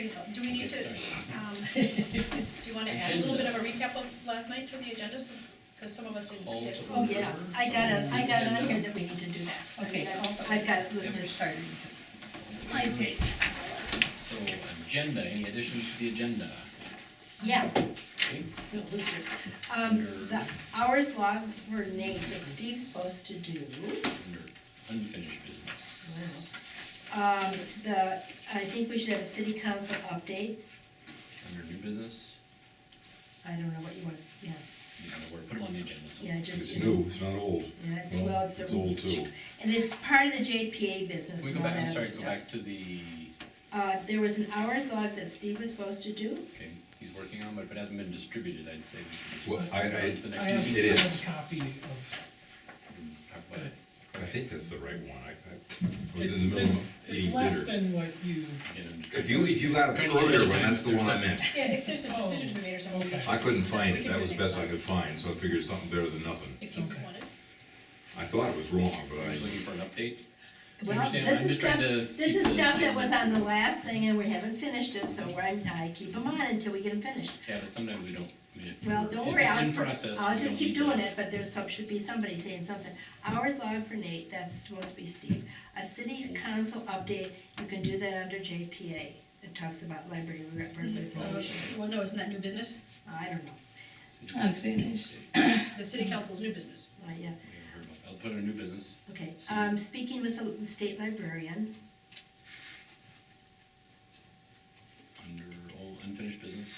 Okay, do we need to, do you want to add a little bit of a recap of last night to the agenda? Because some of us didn't see it. Oh, yeah, I got it on here that we need to do that. Okay. I've got it We're listed. starting to, my take. So, agenda, any additions to the agenda? Yeah, Okay, the hours log for Nate that Steve's supposed to do. under unfinished business. I think we should have a city council update. Under new business, I don't know what you want, yeah, you know, we're put it on the agenda, so. yeah, just. It's new, it's not old. Yeah, it's, Well, well, it's. it's old too. And it's part of the JPA business. Can we go and all back, I'm that sorry, other go stuff. back to the, There was an hours log that Steve was supposed to do. okay, he's working on, but if it hasn't been distributed, I'd say we should just. Well, move I- on to the I next have, meeting. It I is. have a copy of, and talk about it. I think that's the right one. I was it's, in the middle it's, of it's eating less dinner. than what you, Again, I'm just If trying you got trying an to get earlier ahead of one, time that's the if one I there's meant. Yeah, if there's a decision to be made or something. we Okay. should- I couldn't find we it, can that do was it best next I could time, find, so I figured something better than nothing. If you Okay. wanted. I thought it was wrong, but stuff. Just I, looking for an update. Well, understand? this I'm is just trying stuff, to this keep is the stuff that agenda. was on the last thing and we haven't finished it, so I keep them on until we get them finished. Yeah, but sometimes we don't, I mean, if. Well, don't if worry, it's I'll in just, process, I'll we just don't keep need to- doing it, but there's should be somebody saying something. Hours log for Nate, that's supposed to be Steve. A city council update, you can do that under JPA. It talks about library representation. Well, no, isn't that new business? I don't know, Unfinished. The city council's new business. yeah, We haven't heard about that. I'll put it in new business. okay. City. Speaking with the state librarian, Under old unfinished business.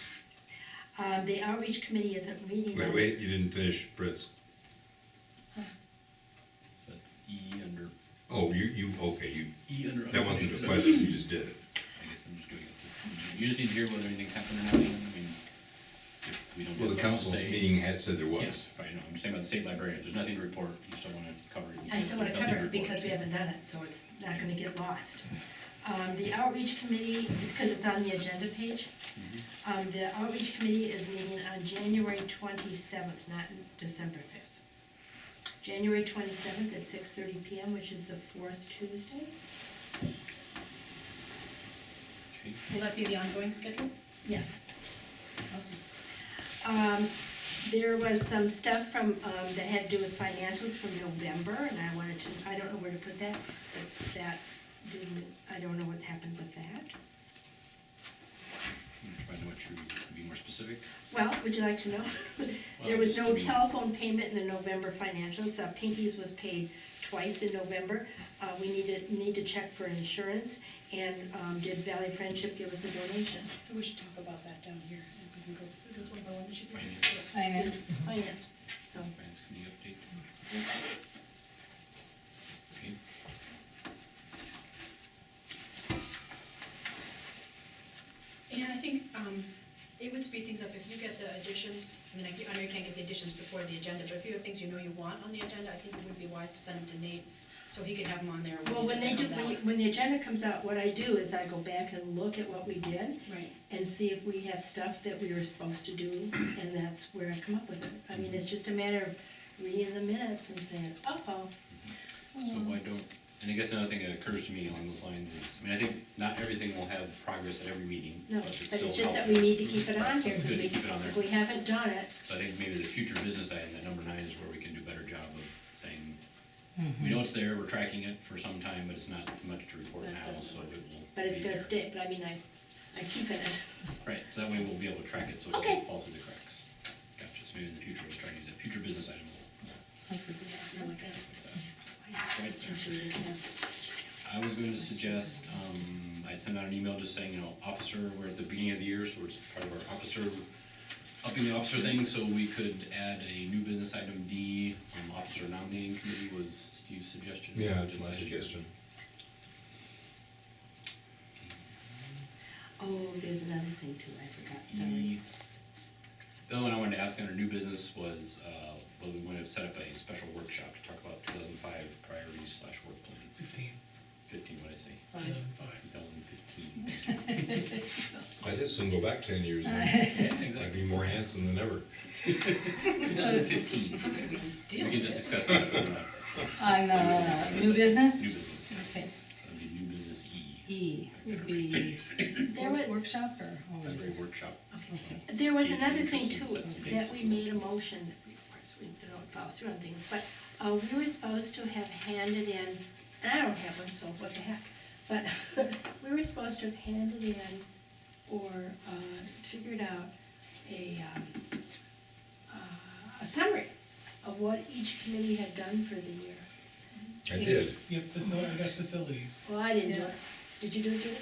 the outreach committee isn't meeting. wait, you didn't finish, Britt's. So that's E under, Oh, okay, E under that wasn't unfinished the business. question, you just did it. I guess I'm just doing it. You just need to hear whether anything's happened or not. I mean, if we don't. Well, have the much to council's say- meeting had said there Yeah, was. right, no, I'm just saying about the state librarian. If there's nothing to report, you still wanna cover it. I still wanna Nothing cover to it report. because we haven't done it, so it's not gonna get lost. The outreach committee, it's because it's on the agenda page. The outreach committee is meeting on January 27th, not December 5th. January 27th at 6:30 PM, which is the fourth Tuesday. Okay. Will that be the ongoing schedule? Yes. Awesome. There was some stuff from, that had to do with financials from November, and I wanted to, I don't know where to put that, but that didn't, I don't know what's happened with that. Try to know what you, be more specific. Well, would you like to know? There was no telephone payment in the November financials. Pinky's was paid twice in November. We need to check for insurance, and did Valley Friendship give us a donation? So we should talk about that down here. If we can go through those one by one, we should. Finance. Finance, so. Finance committee update. Okay. And I think it would speed things up if you get the additions, I mean, I know you can't get the additions before the agenda, but if you have things you know you want on the agenda, I think it would be wise to send them to Nate, so he can have them on there. Well, when they do, it comes out. when the agenda comes out, what I do is I go back and look at what we did, Right, and see if we have stuff that we were supposed to do, and that's where I come up with it. I mean, it's just a matter of reading the minutes and saying, uh-oh. So why don't, and I guess another thing that occurs to me along those lines is, I mean, I think not everything will have progress at every meeting, No, but but it's it's still just that helpful. we need to keep it on Right, so here, it's because good to keep it on if there. we haven't done it, So I think maybe the future business item, that number 9 is where we can do a better job of saying, we know it's there, we're tracking it for some time, but it's not much to report That now, doesn't so work. it will. but it's be gonna there. stay, but I mean, I keep it. Right, so that way we'll be able to track it, so it Okay. doesn't fall through the cracks. Gotcha, so maybe in the future, let's try to use it, future business item. I was going to suggest, I'd send out an email just saying, officer, we're at the beginning of the year, so it's part of our officer, upping the officer thing, so we could add a new business item D, officer nominating committee was Steve's suggestion. Yeah, We did my last year. suggestion. Oh, there's another thing too, I forgot, sorry. The other one I wanted to ask under new business was, whether we want to set up a special workshop to talk about 2005 priorities / work plan. 15, what did I say? 2015. I just soon go back 10 years, Yeah, I'd exactly. be more handsome than ever. 2015. We can just discuss that if we want. On, new business? New business, yes. Okay. That'd be new business E. E would be There was, workshop or? what was Library it? workshop. Okay. There was Dates, another thing interesting, too, set some that dates. we made a motion, of course, we don't follow through on things, but, we were supposed to have handed in, and I don't have one, so what the heck, but we were supposed to have handed in or, figured out a summary of what each committee had done for the year. I did. Yep, I got facilities. Well, I didn't do Yeah. it. Did you do it, Judy?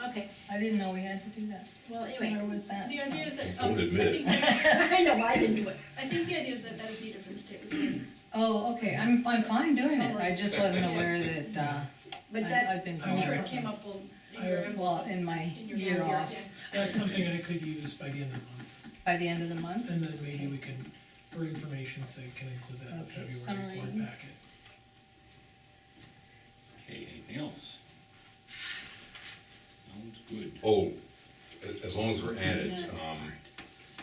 Okay, I didn't know we had to do that. well, Where anyway, was that? The idea is that. Don't admit it. I know, I didn't do it. I think the idea is that that would be different state recording. Oh, okay, I'm fine doing it, I just wasn't aware that, But that, I've been I'm sure it gone. came up in your envelope. Well, in my in your year year, off, yeah. That's something I could use by the end of the month. by the end of the month? And then maybe we can, for information's sake, can include that in the Okay, February board summary. packet. Okay, anything else? Sounds good. Oh, as long as we're at it,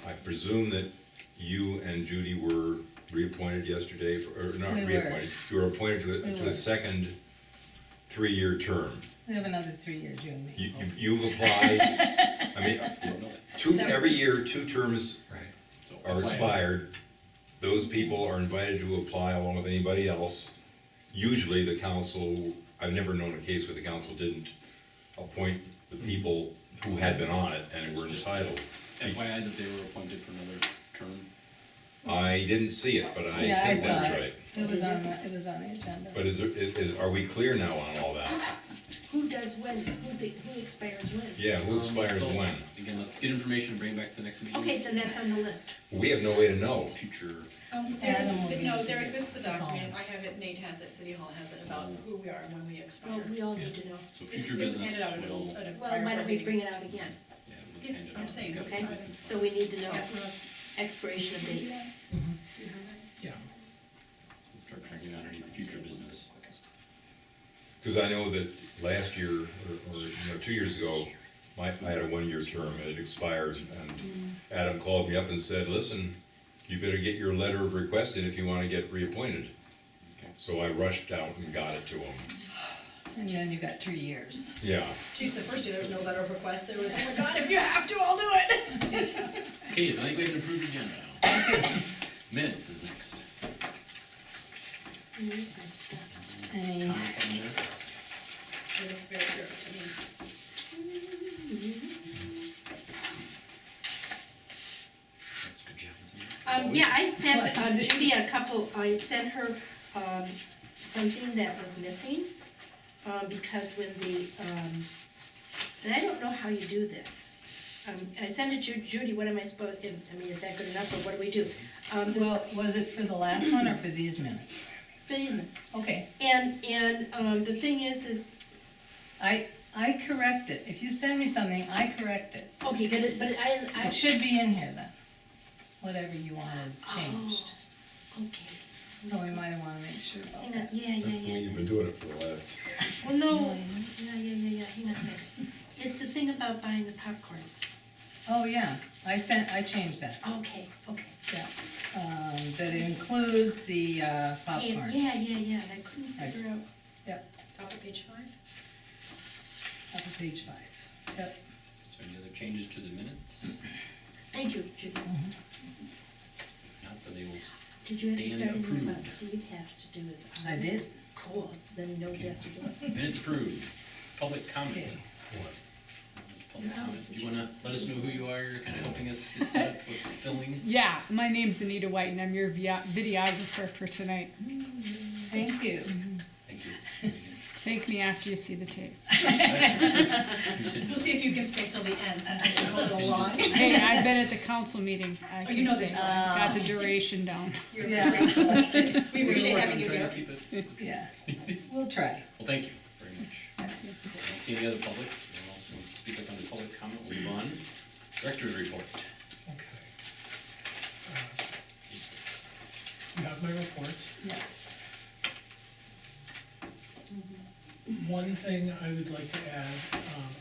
I presume that you and Judy were reappointed yesterday, or not We were. reappointed, you were appointed We to were. a second three-year term. We have another 3 years, you and me. You've applied, I mean, Didn't know that. every year, 2 terms Right. So are apply. expired. Those people are invited to apply along with anybody else. Usually the council, I've never known a case where the council didn't appoint the people who had been on it and were entitled. FYI that they were appointed for another term. I didn't see it, but I Yeah, I think saw that's it. right. It was on the agenda. But are we clear now on all that? who does when, who expires when? Yeah, who expires So, when? Again, let's get information and bring it back to the next meeting. Okay, then that's on the list. We have no way to know. Future, There Adam exists, will be no, able there to exists a call. document, I have it, Nate has it, City Hall has it, about who we are and when we expire. Well, we all need to know. so It's- future it was business handed out at a- will, at a Well, prior why don't we meeting. bring it out again? yeah, we'll Yeah, hand it I'm out. saying, Okay, Future business. so we need to know Yeah. expiration of dates. Yeah. We'll start tracking underneath the future business. Because I know that last year, or 2 years ago, I had a one-year term and it expired. And Adam called me up and said, listen, you better get your letter of request in if you want to get reappointed. Okay. So I rushed out and got it to him. And then you got 3 years. Yeah. Geez, the first year there was no letter of request, there was, oh my god, if you have to, I'll do it. Okay, so I think we have an approved agenda now. Minutes is next. Where's my stuff? Any, Comments on minutes? They look very good to me. That's good job. Yeah, I sent Judy I sent her, something that was missing, because when and I don't know how you do this. I sent it to Judy, what am I supposed, is that good enough, or what do we do? well, was it for the last one or for these minutes? Statements. Okay, And, the thing is, I correct it. If you send me something, I correct it. okay, good, but I. It should be in here then, whatever you wanted changed. Oh, okay. So we might wanna make sure about Hang that. on, yeah, That's the way you've been doing it for the last. Well, no, yeah, hang on a second. It's the thing about buying the popcorn. Oh, yeah, I changed that, Okay, yeah. That includes the popcorn. Yeah, and I couldn't Right. figure out. Yep, Top of page 5. up to page 5. Yep, So any other changes to the minutes? Thank you, Judy. If not, then they will, Did you ever Dan start anything about approved. Steve have to do his hours? I did. Cool, so then he knows he has to do it. minutes approved. Public comment. okay. Public comment. Do you wanna let us know who you are? You're kinda helping us get set up with filming. Yeah, my name's Anita White and I'm your videographer for tonight. Thank you. Thank you. Thank me after you see the tape. We'll see if you can stay till the end, sometimes it will go long. Hey, I've been at the council meetings. I Oh, you know this can one. got the duration down. You're Yeah. very excellent. We We're appreciate working having on you trying here. to keep it. Yeah, we'll try. Well, thank you very much. Yes. I don't see any other public. Anyone else wants to speak up under public comment? We'll move on. Director's report. Okay. You have my reports. Yes. One thing I would like to add,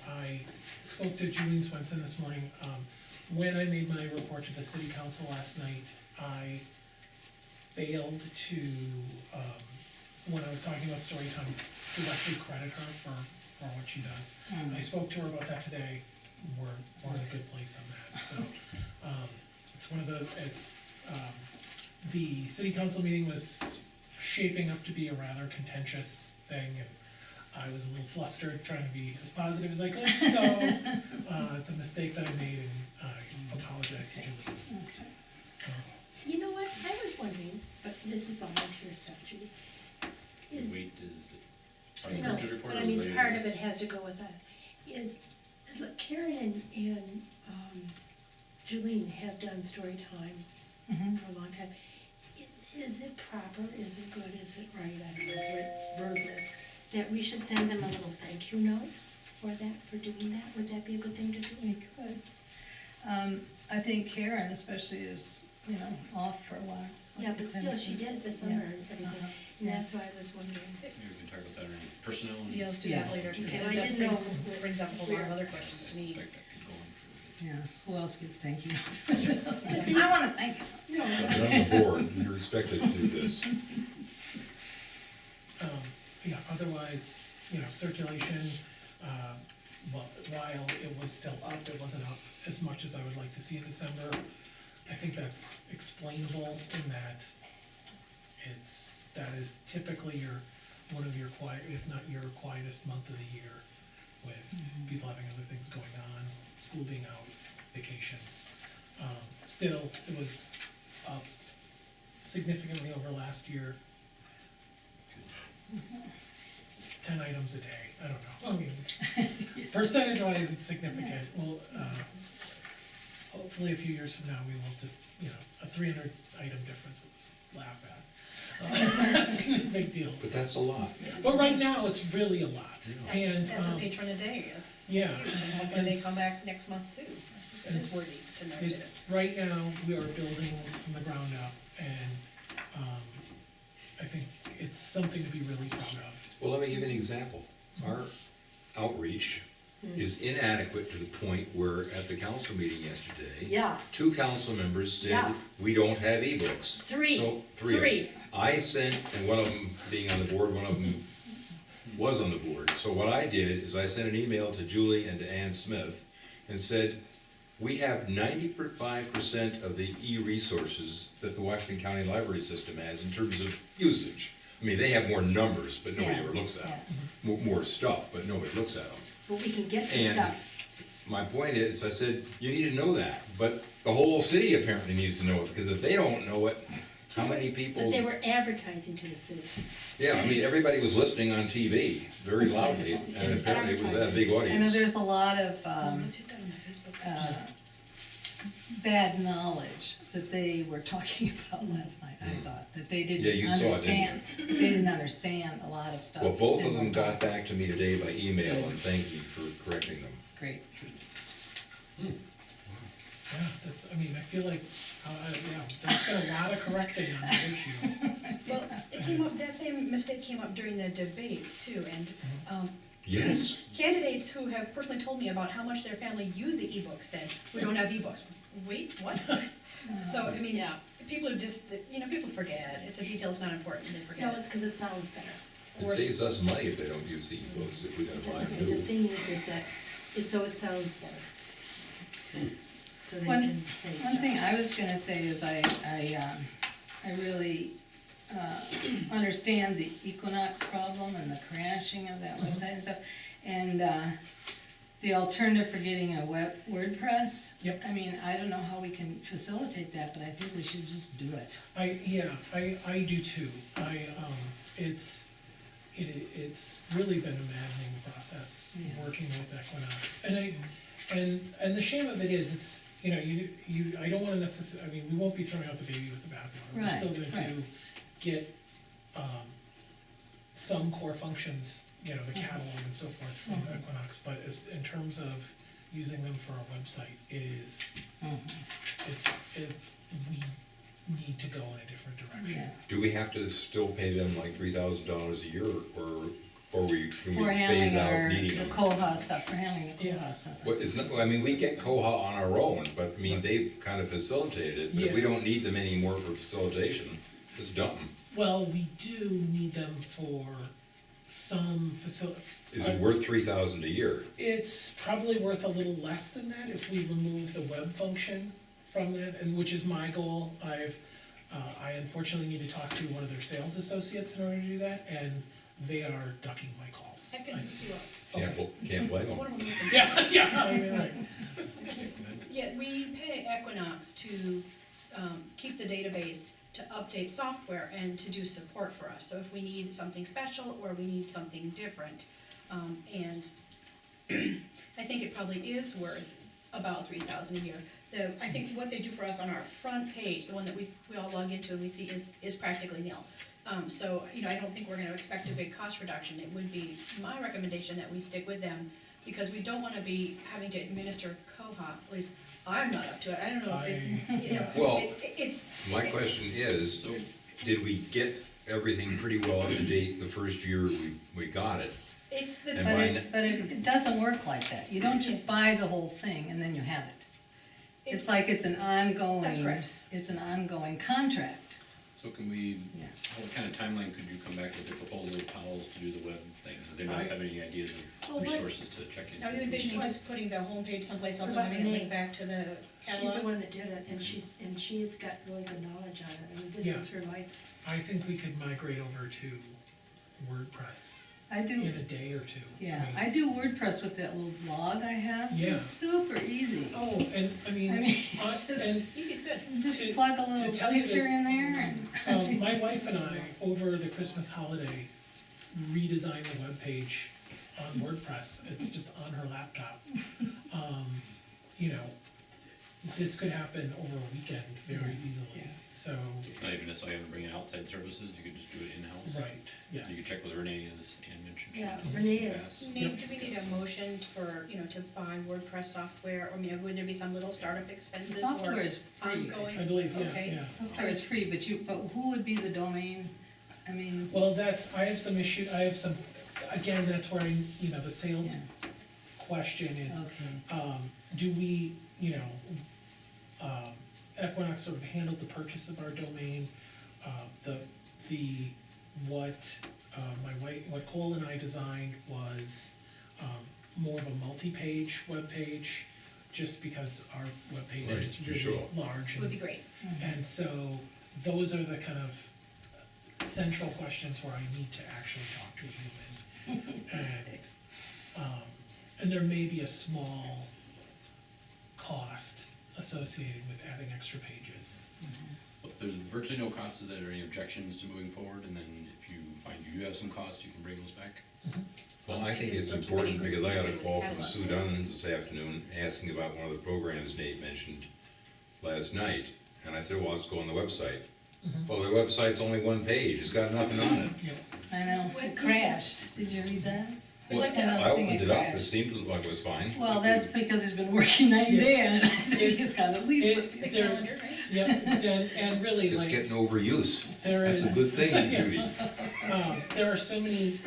I spoke to Julian Swenson this morning. When I made my report to the city council last night, I failed to, when I was talking about story time, directly credit her for what she does. I spoke to her about that today, we're in a good place on that, so. It's one of the city council meeting was shaping up to be a rather contentious thing, and I was a little flustered trying to be as positive as I could, so, it's a mistake that I made, and I apologize to Julie. Okay. You know what, I was wondering, but this is volunteer stuff, Judy. Is, Wait, is it part of the no, manager's report but or I mean, related part to of this? it has to go with that. Is, look, Karen and Julene have done story time Mhm. for a long time. Is it proper, is it good, is it right, I don't know what word is, that we should send them a little thank you note for that, for doing that? Would that be a good thing to do? We could. I think Karen especially is, you know, off for a while, so. Yeah, I but could send still, it she to- did it this summer and everything, Uh-huh. and Yeah. that's why I was wondering. Maybe we can talk about that in personnel and. Yeah, let's do that Yeah. later, because Okay, I that didn't brings, know. brings up a whole lot of other questions I to me. suspect that could go on for a bit. Yeah, who else gets thank you notes? I wanna thank you. You're on the board, you're expected to do this. Yeah, otherwise, you know, circulation, while it was still up, it wasn't up as much as I would like to see in December. I think that's explainable in that that is typically one of your quiet, if not your quietest month of the year, with people having other things going on, school being out, vacations. Still, it was up significantly over last year. 10 items a day, I don't know, I mean, percentage-wise, it's significant. Well, hopefully a few years from now, we will just, you know, a 300 item difference, we'll just laugh at. Big deal. But that's a lot. But right now, it's really a lot, and, That's a patron a day, it's yeah, huge, and hopefully and they s- come back next month too. It it's- is worthy to note it. it's, right now, we are building from the ground up, and, I think it's something to be really proud of. Well, let me give you an example. Our outreach is inadequate to the point where at the council meeting yesterday, Yeah, 2 council members said, Yeah. we don't have ebooks. Three. So, 3 of them. I sent, and one of them being on the board, one of them was on the board. So what I did is I sent an email to Julie and to Ann Smith and said, we have 95% of the e-resources that the Washington County Library System has in terms of usage. I mean, they have more numbers, but nobody Yeah, ever looks at yeah. them. More stuff, but nobody looks at them. but we can get the And stuff. my point is, I said, you need to know that, but the whole city apparently needs to know it, because if they don't know it, how many people? But they were advertising to the city. Yeah, I mean, everybody was listening on TV very loudly, It's and apparently it was at a advertising. big I know audience. there's a lot of, Let's hit that on the Facebook. bad knowledge that they were talking about last night, I thought, that they Yeah, you didn't saw it, didn't understand. They didn't understand a lot of stuff. Well, both that of them went got on. back to me today by email and thanked me for correcting them. Great. Yeah, that's, I mean, I feel like, yeah, there's been a lot of correcting on that issue. Well, it came up, that same mistake came up during the debates too, and, Yes, candidates who have personally told me about how much their family use the ebooks said, we don't have ebooks. Wait, what? So, I mean, Yeah. people who just, you know, people forget, it's a detail, it's not important, they No, forget. it's because it sounds better. it saves us money if they don't use the ebooks, if we gotta buy Because them the new. thing is that, it's so it sounds better. So they One- can say stuff. One thing I was gonna say is I really, understand the Equinox problem and the crashing of that website and stuff. And, the alternative for getting a WordPress. Yep. I mean, I don't know how we can facilitate that, but I think we should just do it. I do too. It's really been a maddening process Yeah. working with Equinox. And the shame of it is, it's, you know, I don't wanna necessarily, I mean, we won't be throwing out the baby with the bathwater. We're Right, still gonna right. get, some core functions, you know, the catalog and so forth from Equinox, but in terms of using them for a website, we need to go in a different direction. Yeah. Do we have to still pay them like $3,000 a year, or can we For phase handling out needing the them? Koha stuff, for handling the Yeah. Koha stuff. Well, it's not, I mean, we get Koha on our own, but I mean, they've kind of facilitated it, but if we Yeah. don't need them anymore for facilitation, just dump them. Well, we do need them for some facility. Is it worth 3,000 a year? It's probably worth a little less than that if we remove the web function from that, and which is my goal. I unfortunately need to talk to one of their sales associates in order to do that, and they are ducking my calls. I can hook you up. Can't blame them. One of them is- Yeah, I mean, right. Yeah, we pay Equinox to keep the database, to update software, and to do support for us. So if we need something special or we need something different, and I think it probably is worth about 3,000 a year. I think what they do for us on our front page, the one that we all log into and we see is practically nil. So, I don't think we're gonna expect a big cost reduction. It would be my recommendation that we stick with them, because we don't wanna be having to administer Koha, at least I'm not up to it. I don't know if it's, Well, it's. My question is, So, did we get everything pretty well up to date the first year we got it? It's the. And But mine- it doesn't work like that. You don't just buy the whole thing and then you have it. It's like it's an ongoing. That's correct. It's an ongoing contract. so can we, Yeah. what kind of timeline could you come back with a proposal of Powell's to do the web thing? Does anybody else have any ideas Well, of what- resources to check into? Are you envisioning just putting the homepage someplace else and What about having it Renee? link back to the She's the catalog? one that did it, and she's got really good knowledge on it, I mean, this Yeah. is her life. I think we could migrate over to WordPress I in do, a day or two. yeah, mean- I do WordPress with that little blog I have. Yeah. It's super easy. Oh, and I mean, I mean, and Easy's good. Just to- plug a to little tell you picture that- in there and. my wife and I, over the Christmas holiday, redesigned the webpage on WordPress. It's just on her laptop. You know, this could happen over a weekend very easily, so, Not even necessarily having to bring in outside services, you could just do it in-house? right, You could yes. check with Renee, as Ann mentioned. she Yeah, knows Renee the is- paths. Do we need a motion for, to buy WordPress software, or would there be some little startup The expenses software or is free. ongoing? I believe, yeah, Okay. yeah. Software is free, but who would be the domain? I mean, Well, I have some, again, that's where the sales yeah, question is, okay. do we, Equinox sort of handled the purchase of our domain. What Cole and I designed was more of a multi-page webpage, just because our webpage Right, is for really sure. large. Would be great. And so those are the kind of central questions where I need to actually talk to a human. And there may be a small cost associated with adding extra pages. So there's virtually no cost. Is there any objections to moving forward? And then if you find you do have some costs, you can bring those back? Well, I think it's important, because I got a call from Sue Dunn this afternoon asking about one of the programs Nate mentioned last night, and I said, well, let's go on the website. Well, the website's only one page, it's got nothing on it. Yep. I know, What- it crashed. Did you read that? We'd like to- Sent out I a thing, opened it up, it crashed. seemed like it was fine. Well, that's because he's been working night and Yeah. day, and I think he's got at least. The There- calendar, right? Yep, and really, It's like, getting overuse, there that's is. a good thing, Judy. There are so many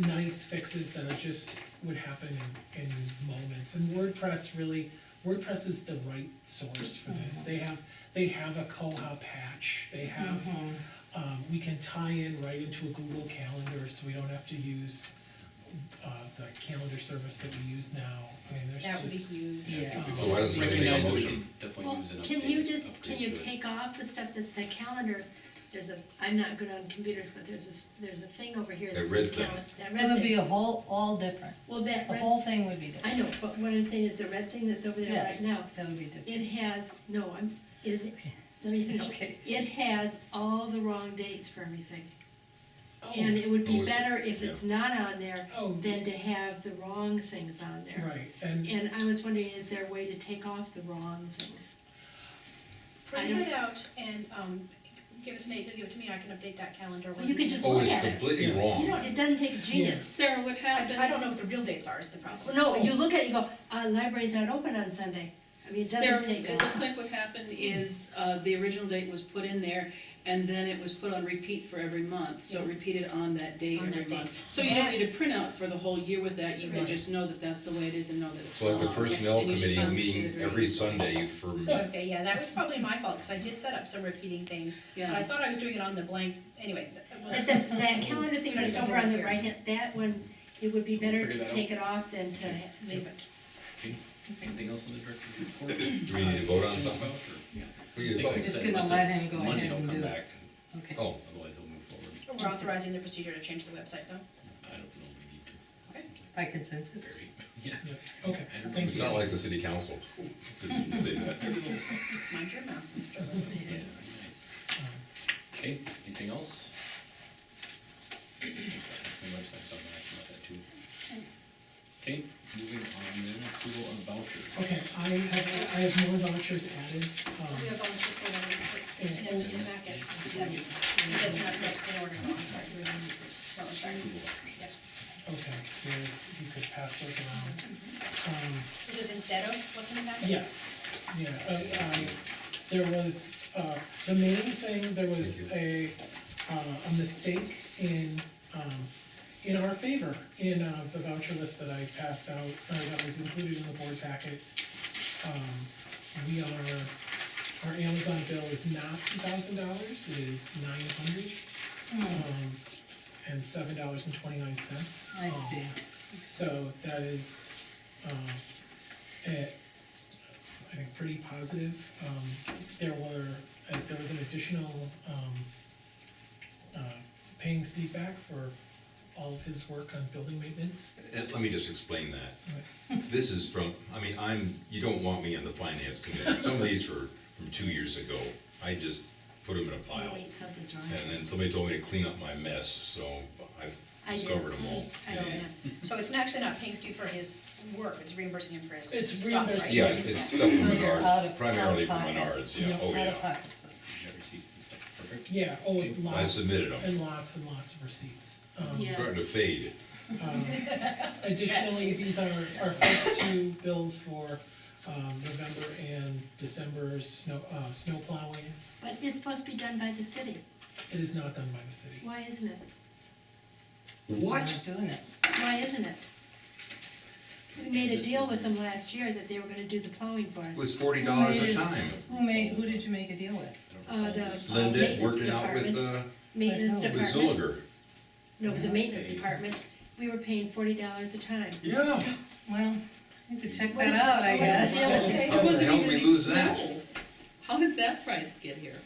nice fixes that are just, would happen in moments, and WordPress is the right source for this. They have a Koha patch, they have, we can tie in right into a Google Calendar, so we don't have to use the calendar service that we use now. I mean, there's That would be just, huge. Yeah. So why doesn't somebody make Recognize a that we motion? can definitely Well, use an can update, you upgrade can you to it. take off the stuff that, the calendar, I'm not good on computers, but there's a thing over here that That says red thing. calendar. That It red would be thing. a whole, all different. Well, that The red, whole thing would be I different. know, but what I'm saying is the red thing that's over there right Yes, now, that would be different. it has, no, let me finish. Okay. It has all the wrong dates for everything. oh, And it would Oh, be it's- better if it's not on there oh, than to have the wrong things on there. right, and, And I was wondering, is there a way to take off the wrong things? Print it out and, give it to Nate, he'll give it to me, I can update that calendar. Well, you could just Oh, look it's at it. completely Yeah. wrong. You know, it doesn't take a genius. Sarah, what happened? I don't know what the real dates are, is the problem. No, you look at it, you go, library's not open on Sunday. I mean, it Sarah, doesn't take it looks like what happened is, the original date was put in there, and then it was put on repeat for every month, so it Yeah. repeated on that date On every that date. month. So you don't need a printout for the whole year with that, you can Right. just know that that's the way it is and know that it's So like the wrong. personnel And you should committee is probably see meeting the every very- Sunday for, Okay, yeah, that was probably my fault, because I did set up some repeating things, but I Yeah. thought I was doing it on the blank, anyway, That calendar thing that's over on the right hand, that one, it would be So we'll better figure to that take it off than to leave it. Okay. Anything else on the director's report? Do we need to vote on something? Yeah. We need to I think vote. like I Just said, gonna unless let it's him go Monday, ahead he'll and come do it. back, Okay. Oh, otherwise he'll move forward. We're authorizing the procedure to change the website though. I don't know, we need to. Okay. By consensus? Very, yeah. Yeah, okay, I don't thank it's you. not like the city council. It's good to say that. Mind your mouth, Mr. Lindsay. Yeah, nice. Um, Okay, anything else? That's the website, so I'm gonna ask about that too. Okay, moving on then, approval of vouchers. Okay, I have more vouchers added, We have volunteer for one, and it's in the packet. That's not, that's in order, no, I'm sorry. No, I'm sorry. Approval vouchers. Yes. okay, there's, you could pass those around. This is instead of what's in the packet? Yes, yeah, there was, the main thing, there was a mistake in our favor, in, the voucher list that I passed out, that was included in the board packet. Our Amazon bill is not $2,000, it is $900, and $7.29. I see. So that is, I think pretty positive. There was an additional, paying Steve back for all of his work on building maintenance. And let me just explain that. This is from, I mean, you don't want me on the finance committee. Some of these are from 2 years ago. I just put them in a Oh, pile. wait, something's wrong. And then somebody told me to clean up my mess, so I've I did. discovered them all. I don't know. So it's actually not paying Steve for his work, it's reimbursing him for his It's stuff, reimbursing. right? Yeah, it's stuff from Oh, you're out Menards, of- primarily out from of pocket. Menards, yeah, Yeah. oh, Out yeah. of pocket stuff. You got receipt and stuff, perfect. Yeah, oh, with Okay. lots. I submitted 'em. And lots of receipts. Yeah. Starting to fade. Additionally, these are our first two bills for, November and December's snow plowing. But it's supposed to be done by the city. It is not done by the city. Why isn't it? We're not doing it. Why isn't it? We made a deal with them last year that they were gonna do the plowing for It was us. $40 a Who time. who did you make a deal with? I don't recall this. The Linda maintenance working out with, department. Maintenance With with department. Zilliger. No, it was the maintenance Okay. department. We were paying $40 a time. Yeah. Well, you could check What that is out, the- I what is guess. the deal with Okay, this? How the wasn't hell even we any lose that? snow. How did that price get here?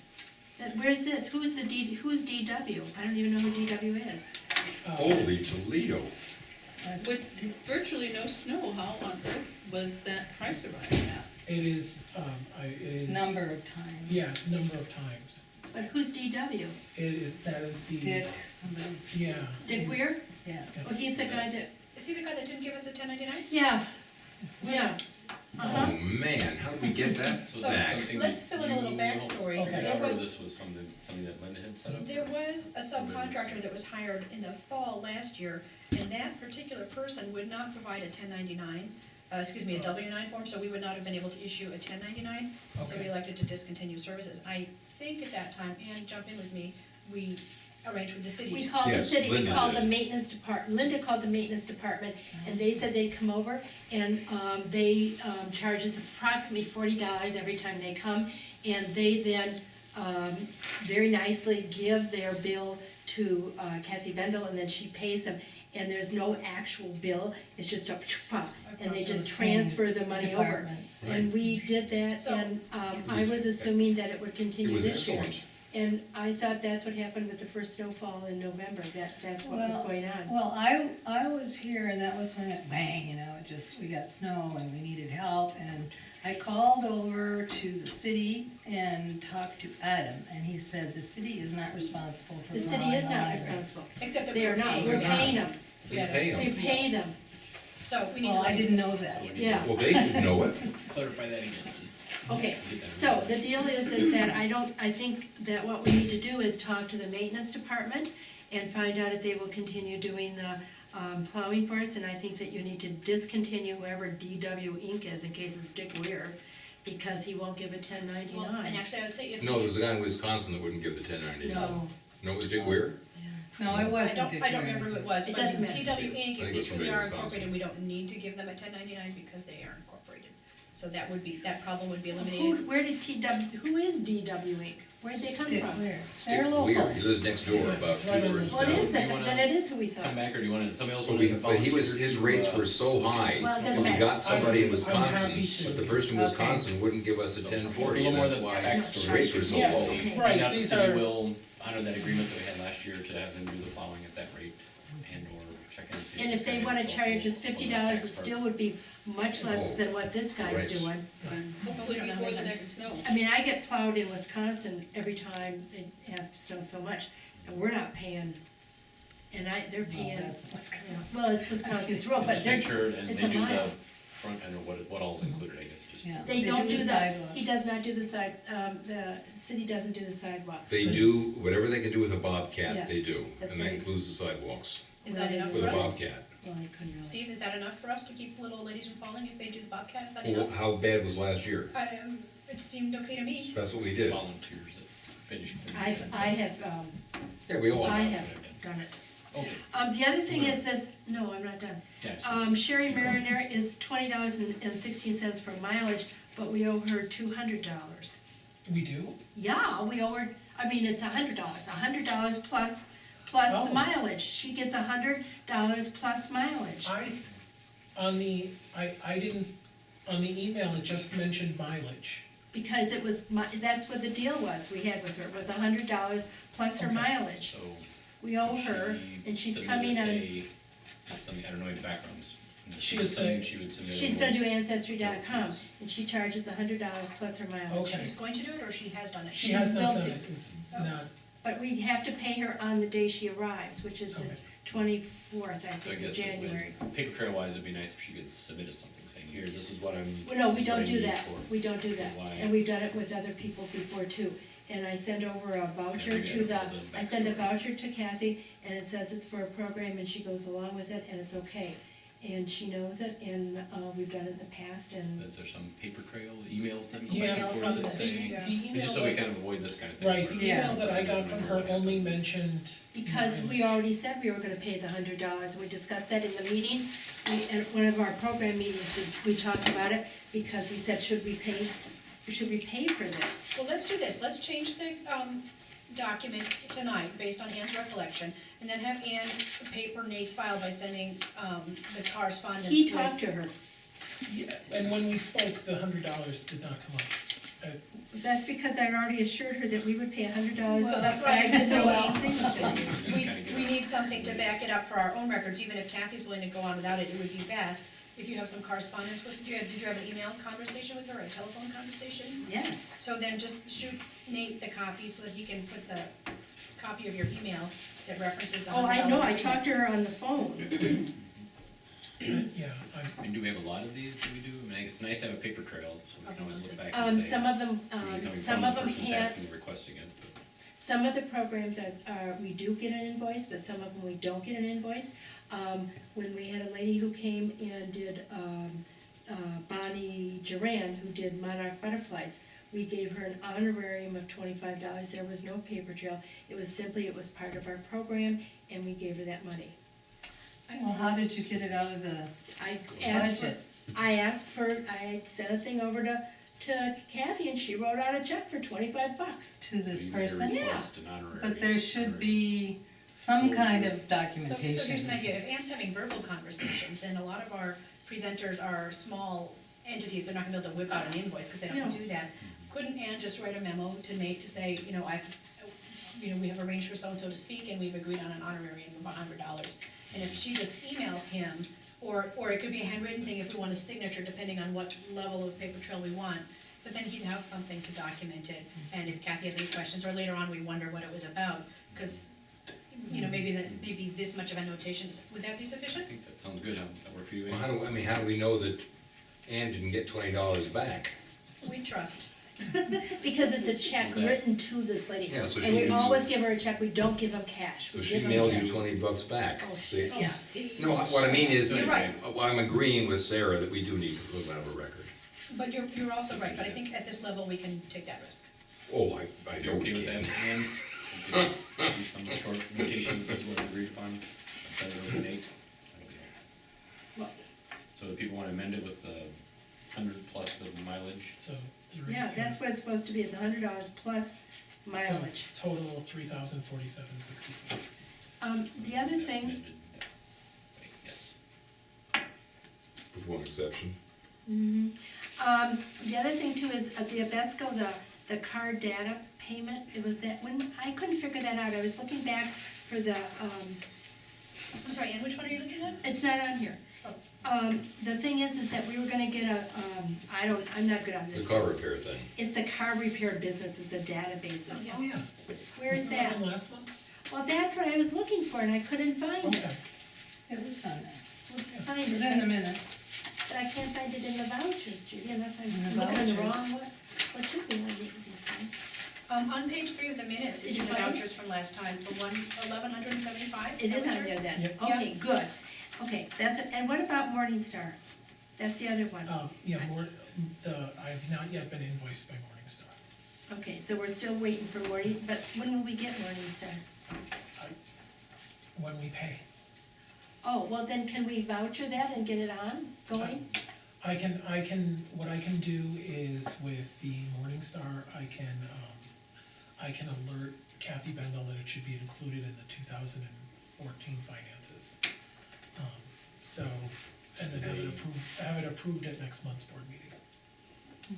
Where's this? Who's who's DW? I don't even know who DW is. Holy Toledo. That's- With virtually no snow, how on earth was that price arrived at? It is, it is. Number of times. Yeah, it's number of times. But who's DW? It is, that is the. Dick, somebody, Yeah. Dick Weir? yeah. Was he the guy that, Is he the guy that didn't give us a 1099? yeah, yeah. Uh-huh. Oh, man, how did we get that So So, this is back? something let's that fill in a little you backstory. Okay. figured There out, or was- this was something that Linda had set up? There was a subcontractor that was hired in the fall last year, and that particular person would not provide a 1099, a W-9 form, so we would not have been able to issue a 1099. So we Okay. elected to discontinue services. I think at that time, and jump in with me, we arranged with the city. We to- called the Yes, city, we Linda called did. the maintenance department, Linda called the maintenance department, and they said they'd come over, and, they, charge us approximately $40 every time they come, and they then, very nicely give their bill to Kathy Bendel, and then she pays them, and there's no actual bill, it's just a, and they just transfer the money over. Departments. And we did that, So- and, I was assuming that it would It continue was this year. excellent. And I thought that's what happened with the first snowfall in November, that's what was Well, going on. Well, I was here and that was when it bang, we got snow and we needed help and I called over to the city and talked to Adam and he said the city is not responsible for The plowing city is the not library. responsible. Except that They are not, paying we're them. paying them, We pay we them. pay them, So we need to. Well, I look didn't into know this. that. yeah. Well, they should know it. Clarify that again then. Okay, so the deal is that I think that what we need to do is talk to the maintenance department and find out if they will continue doing the plowing for us, and I think that you need to discontinue whoever DW Inc. is, in case it's Dick Weir, because he won't give a 1099. Well, and actually, I would say if. No, there's a guy in Wisconsin that wouldn't give the 1099. No, No, it was Dick Weir? No, it wasn't Dick I don't Weir. remember who it was, It but doesn't matter. DW Inc., I think it was if from they are Wisconsin. incorporated, we don't need to give them a 1099 because they are incorporated. So that problem would be eliminated. Where did who is DW Inc.? Where'd they come Dick from? Weir. They're Dick local. Weir, he lives next door, about It's 2 right on doors the- Well, it down. is, You then wanna then it is who we Come thought. back, or do you want somebody else But want to we, volunteer? but his rates were so high, Well, it doesn't and we matter. got somebody in I'm Wisconsin, happy to. but the person in Okay. Wisconsin wouldn't give us a So, 1040, a little and more that's than why backstory. the rates were so Yeah, low. okay. Find Right, out if the these city are- will honor that agreement that we had last year to have them do the plowing at that rate, and or check in and see. And this if they guy wanna is also charge us on $50, the it tax part. still would be much less Oh. than what this guy's Right. doing. Hopefully before the next snow. I mean, I get plowed in Wisconsin every time it has to snow so much, and we're not paying, and they're No, paying, that's Wisconsin. well, it's Wisconsin's rule, And but just they're, make sure, and it's they a do the mile. front end, or what all is included, I guess, just. Yeah. They don't do the, sidewalks. he does not do the the city doesn't do the sidewalks. They do, whatever they can do with a Bobcat, Yes, they do, that's and that right. includes the sidewalks, Is that enough with for a us? Bobcat. Well, I couldn't really. Steve, is that enough for us to keep little old ladies from falling if they do the Bobcat? Is that Well, enough? how bad was last year? It seemed okay to me. That's what we did. Volunteers that finish. I have, Yeah, we all I have. have done it. Okay, The other thing is this, no, I'm not done. yeah, so- Sherry Mariner is $20.16 for mileage, but we owe her $200. We do? Yeah, we owe her, I mean, it's $100 plus the Oh. mileage. She gets $100 plus mileage. I didn't, on the email, it just mentioned mileage. Because it was, that's what the deal was we had with her, was $100 plus her Okay. mileage. So. We owe would her, she and she's submit coming us on, a- Something, I don't know any backgrounds. She would say- She would submit. she's a- gonna do Ancestry.com, and she charges $100 plus her mileage. Okay. She's going to do it, or she has done it? She has not built done it. it, it's not, But we have to pay her on the day she arrives, which is the Okay. 24th, I So I think, of guess it would- January. paper trail wise, it'd be nice if she could submit us something saying, here, this is what I'm. Well, no, we this is what don't I do need that, for-" we don't do that, Why? and we've done it with other people before too. And I send over a voucher maybe I to don't the, know the I send a backstory. voucher to Kathy, and it says it's for a program, and she goes along with it, and it's okay. And she knows it, and, we've done it in the past, and, Is there some paper trail, emails that go yeah, back and from forth the, that say, the and email just so we that, kind of avoid this kind of thing. right, the where- Yeah. email that I got from her only mentioned. because we already said we were gonna pay the $100, and we discussed that in the meeting. In one of our program meetings, we talked about it, because we said, should we pay for this? Well, let's do this, let's change the, document tonight, based on Ann's recollection, and then have Ann paper Nate's file by sending, the correspondence He with- talked to her. Yeah, and when we spoke, the $100 did not come up. That's because I had already assured her that we would pay $100. So that's why I didn't know said, anything was gonna be. Just We, kinda get we it. need something to back it up for our own records, even if Kathy's willing to go on without it, it would be best. If you have some correspondence with, did you have an email conversation with her, or a telephone conversation? Yes. So then just shoot Nate the copy so that he can put the copy of your email that references the $100 Oh, I know, I agreement. talked to her on the phone. Yeah, And do we have a lot of these that we do? I mean, it's nice to have a paper trail, so we can always look back and say. Some of them, usually coming some from of the them person can't, asking the request again, but. some of the programs are, we do get an invoice, but some of them we don't get an invoice. When we had a lady who came and did, Bonnie Duran, who did Monarch Butterflies, we gave her an honorarium of $25, there was no paper trail, it was simply, it was part of our program, and we gave her that money. Well, how did you get it out of the I asked for, budget? I sent a thing over to Kathy, and she wrote out a check for $25. To this So you made a person? Yeah. request, an honorary- But there should honorary- be some kind of So documentation. here's an idea, if Ann's having verbal conversations, and a lot of our presenters are small entities, they're not gonna be able to whip out an invoice, because they don't No. do that. Couldn't Ann just write a memo to Nate to say, we have arranged for so-and-so to speak, and we've agreed on an honorarium of $100. And if she just emails him, or it could be a handwritten thing if we want a signature, depending on what level of paper trail we want, but then he'd have something to document it, and if Kathy has any questions, or later on we wonder what it was about, because, maybe this much of a notation, would that be I sufficient? think that sounds good, how, does that work for you? well, Andy? how do we know that Ann didn't get $20 back? We trust. Because it's a check Okay. written to this lady. Yeah, so And she we needs- always give her a check, we don't give them cash. So We she give 'em mails you check. $20 back. Oh, See? Yeah. No, what I mean is, You're right. I'm agreeing with Sarah that we do need to put out a record. But you're also right, but I think at this level, we can take that risk. Oh, I You know okay we with that, can. Ann? You could do some short notation, this is what we agreed upon, send it over to Nate. That'll be all. Well- So if people wanna amend it with the 100 plus the mileage. So three. Yeah, that's what it's supposed to be, it's $100 plus mileage. So total $3,047.64. The other thing, Amended. Yes. With one exception. the other thing too is at the Abesco, the card data payment, it was that, when, I couldn't figure that out, I was looking back for the, I'm sorry, Ann, which one are you looking at? it's not on here. The thing is that we were gonna get a, I'm not good on The this. car repair thing. It's the car repair business, it's a database. Oh, yeah. Where's Wasn't that? on last month's? Well, that's what I was looking for and I couldn't find it. Okay. It was on there. Find It it, was in the but minutes. I can't find it in the vouchers, Judy, unless In I'm the looking at the vouchers. wrong one. What should be on these things? On page 3 of the minutes, Did it's you the find it? vouchers from last time for $1,175. It is on there then? Yep. Okay, good. Okay, that's, and what about Morningstar? That's the other one. Yeah, I've not yet been invoiced by Morningstar. Okay, so we're still waiting for but when will we get Morningstar? When we pay. Oh, well then can we voucher that and get it on, going? What I can do is with the Morningstar, I can alert Kathy Bendel that it should be included in the 2014 finances. So, and then have it approved at next month's board meeting.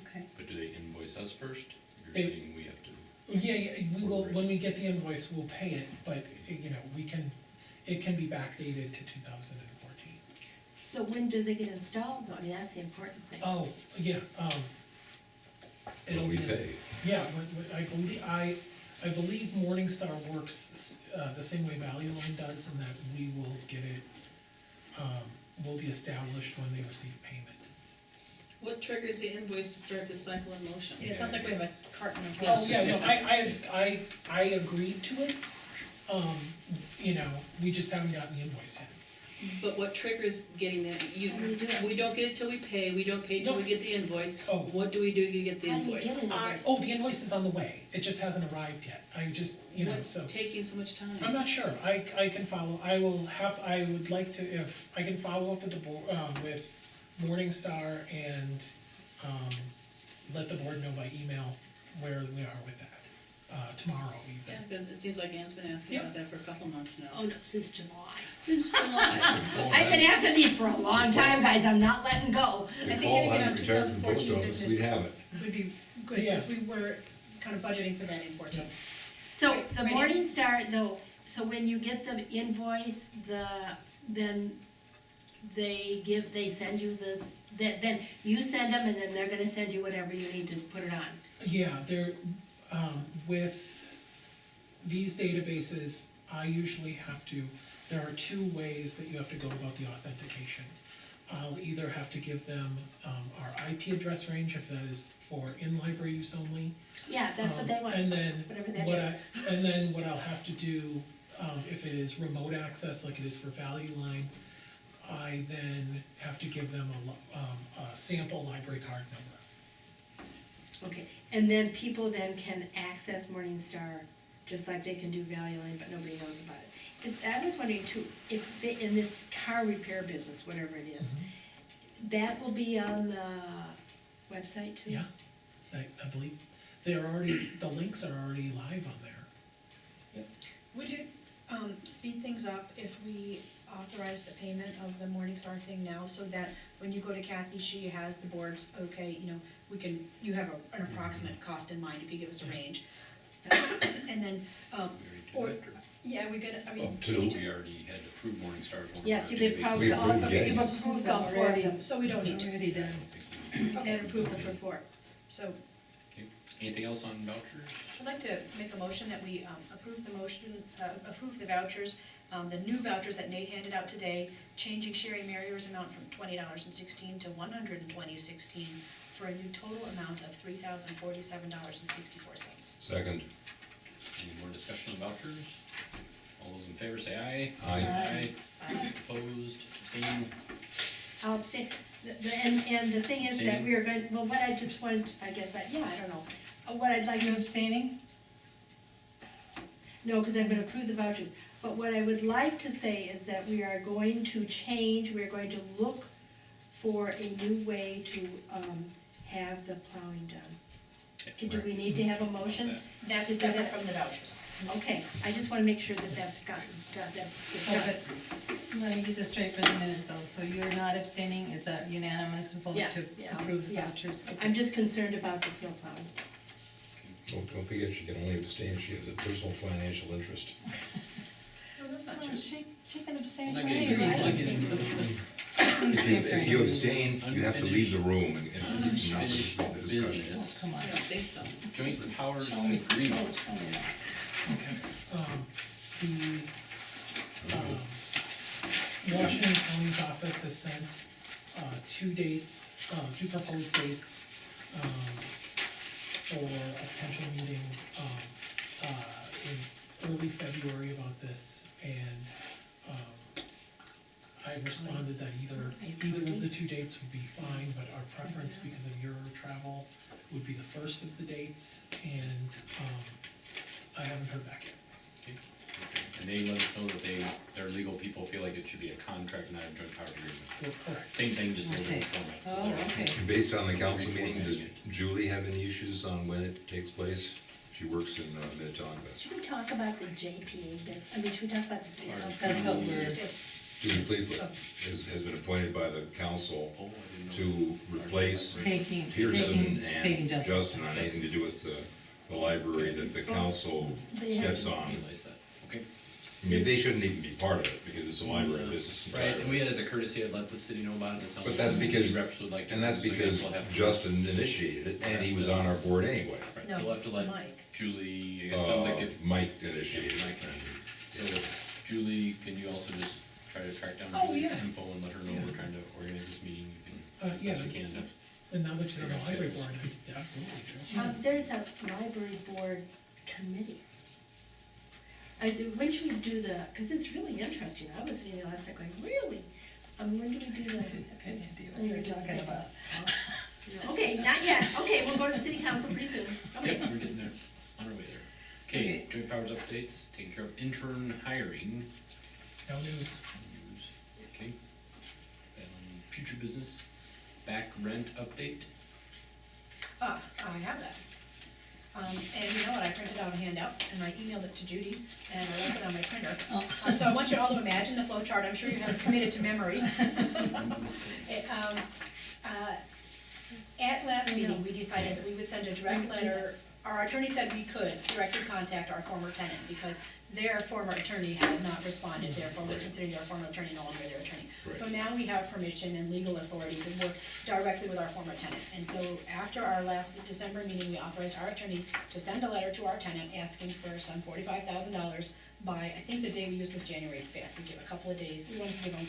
Okay. But do they invoice us first? You're They- saying we have to, Yeah, we will, when we get the invoice, we'll pay it, but, you know, it can be backdated to 2014. So when does it get installed though? I mean, that's the important thing. Oh, yeah, it'll When we be- pay. Yeah, I believe Morningstar works the same way Value Line does, in that we will get it, will be established when they receive payment. What triggers the invoice to start the cycle in motion? Yeah, it sounds like we have a carton of Oh, gas. yeah, no, I agreed to it, you know, we just haven't gotten the invoice yet. But what triggers getting that, How do you do it? we don't get it till we pay, we don't pay till we No. get the invoice. Oh. What do we do to get the How do you invoice? get an invoice? Oh, the invoice is on the way, it just hasn't arrived yet, I just, you know, What's so. taking so much time? I'm not sure, I can follow, I would like to, if, I can follow up with the board, with Morningstar and, let the board know by email where we are with that, tomorrow Yeah, even. because it seems like Ann's been asking about that for a couple months now. Oh, no, since July. Since July. I've been after these for a long time, guys, I'm not letting go. I think getting it on 2014 business it. would be good, because we were kind of budgeting for that in 14. So the Ready? Morningstar though, so when you get the invoice, then they send you this, then you send them and then they're gonna send you whatever you need to put it on. Yeah, there, with these databases, I usually have to, there are two ways that you have to go about the authentication. I'll either have to give them, our IP address range, if that is for in-library use only. Yeah, that's what they want, And then, whatever that what is. and then what I'll have to do, if it is remote access, like it is for Value Line, I then have to give them a sample library card number. Okay, and then people then can access Morningstar, just like they can do Value Line, but nobody knows about it. I was wondering too, if they, in this car repair business, whatever it is, that will be on the website too? Yeah, I believe, they're already, the links are already live on there. Would it speed things up if we authorize the payment of the Morningstar thing now, so that when you go to Kathy, she has the board's, okay, you know, you have an approximate cost in mind, you could give us a range. And then, we already or, did it, or- yeah, we could, I mean. Up to- We already had approved Morningstar's one of Yes, our you did databases. probably, We approved, okay, you've yes. approved all four of them. So we don't need to, Already done. okay, an approval for 4. So Okay. Anything else on vouchers? I'd like to make a motion that we approve approve the vouchers, the new vouchers that Nate handed out today, changing Sherry Marrier's amount from $20.16 to $120.16 for a new total amount of $3,047.64. Second. Any more discussion on vouchers? All those in favor say aye. Aye. Aye. Opposed, abstained, I'll say, and the thing is that we are going, well, what I just want, I guess, I don't know. What I'd like You to, abstaining? no, because I'm gonna approve the vouchers. But what I would like to say is that we are going to change, we are going to look for a new way to, have the plowing done. Yes. Do we need to have a motion? That's Is separate that- from the vouchers. Okay, I just wanna make sure that that's gotten, that gets So, done. but, let me get this straight for the minutes though, so you're not abstaining, it's a unanimous vote Yeah, to yeah, approve the yeah. vouchers? Okay. I'm just concerned about the snow plowing. Don't forget, she can only abstain, she has a personal financial interest. No, that's not Well, true. she can abstain I'm for not any getting, I'm not reason. getting to the If you abstain, you have to leave the room and not unfinished participate in the discussion. business, Come on. I don't think so. joint powers Show me. agreement. Oh, show me that. Okay, the Washington County's office has sent, two dates, two proposed dates, for a potential meeting, in early February about this, and, I've responded that either of the two dates would be fine, but our preference, because of your travel, would be the first of the dates, and, I haven't heard back yet. And they let us know that their legal people feel like it should be a contract, not a joint powers agreement. You're correct. Same thing, just a Okay. different format. So Oh, they're- okay. Based on the council meeting, does Julie have any issues on when it takes place? She works in Minnetonka. Should we talk about the JPA business, I mean, should we talk about the city council? That's what we're, Julie Cleveland has been appointed by the council Oh, I didn't know. to replace taking, Pearson taking and Justin. Justin on anything to do with the library that the council They have- steps on. Realize that, okay. I mean, they shouldn't even be part of it, because it's a library business Right, and we entirely. had as a courtesy, had let the city know about it, it sounds But like that's the because- city reps would like to. And that's so I guess because we'll have to- Justin initiated it, and he was on our board anyway. Right, No, so we'll have to let Mike. Julie, I guess sounds like if. Mike initiated Mike it. So Julie, can you also just try to track down Oh, Julie's yeah. info and let her know we're trying to organize this meeting, you can, Yeah, best we can, Jeff. and now that she's on the library board, I absolutely do. There's a library board committee. When should we do the, because it's really interesting, I was sitting there last night going, really? When do we do the? What you're talking about. Okay, not yet, okay, we'll go to the city council pretty soon, okay. Yep, we're getting there, on our way there. Okay, Okay. joint powers updates, taking care of intern hiring. No news. News. Okay. Future business, back rent update. I have that. And you know what, I printed out a handout and I emailed it to Judy and I left it on my printer. So I want you all to imagine the flow chart, I'm sure you have it committed to memory. It, At last meeting, we decided that we would send a direct letter, our attorney said we could directly contact our former tenant because their former attorney had not responded, therefore we're considering their former attorney no longer their attorney. So now we have permission and legal authority to work directly with our former tenant. And so after our last December meeting, we authorized our attorney to send a letter to our tenant asking for some $45,000 by, I think the day we used was January 5th. We give a couple of days, we wanted to give them,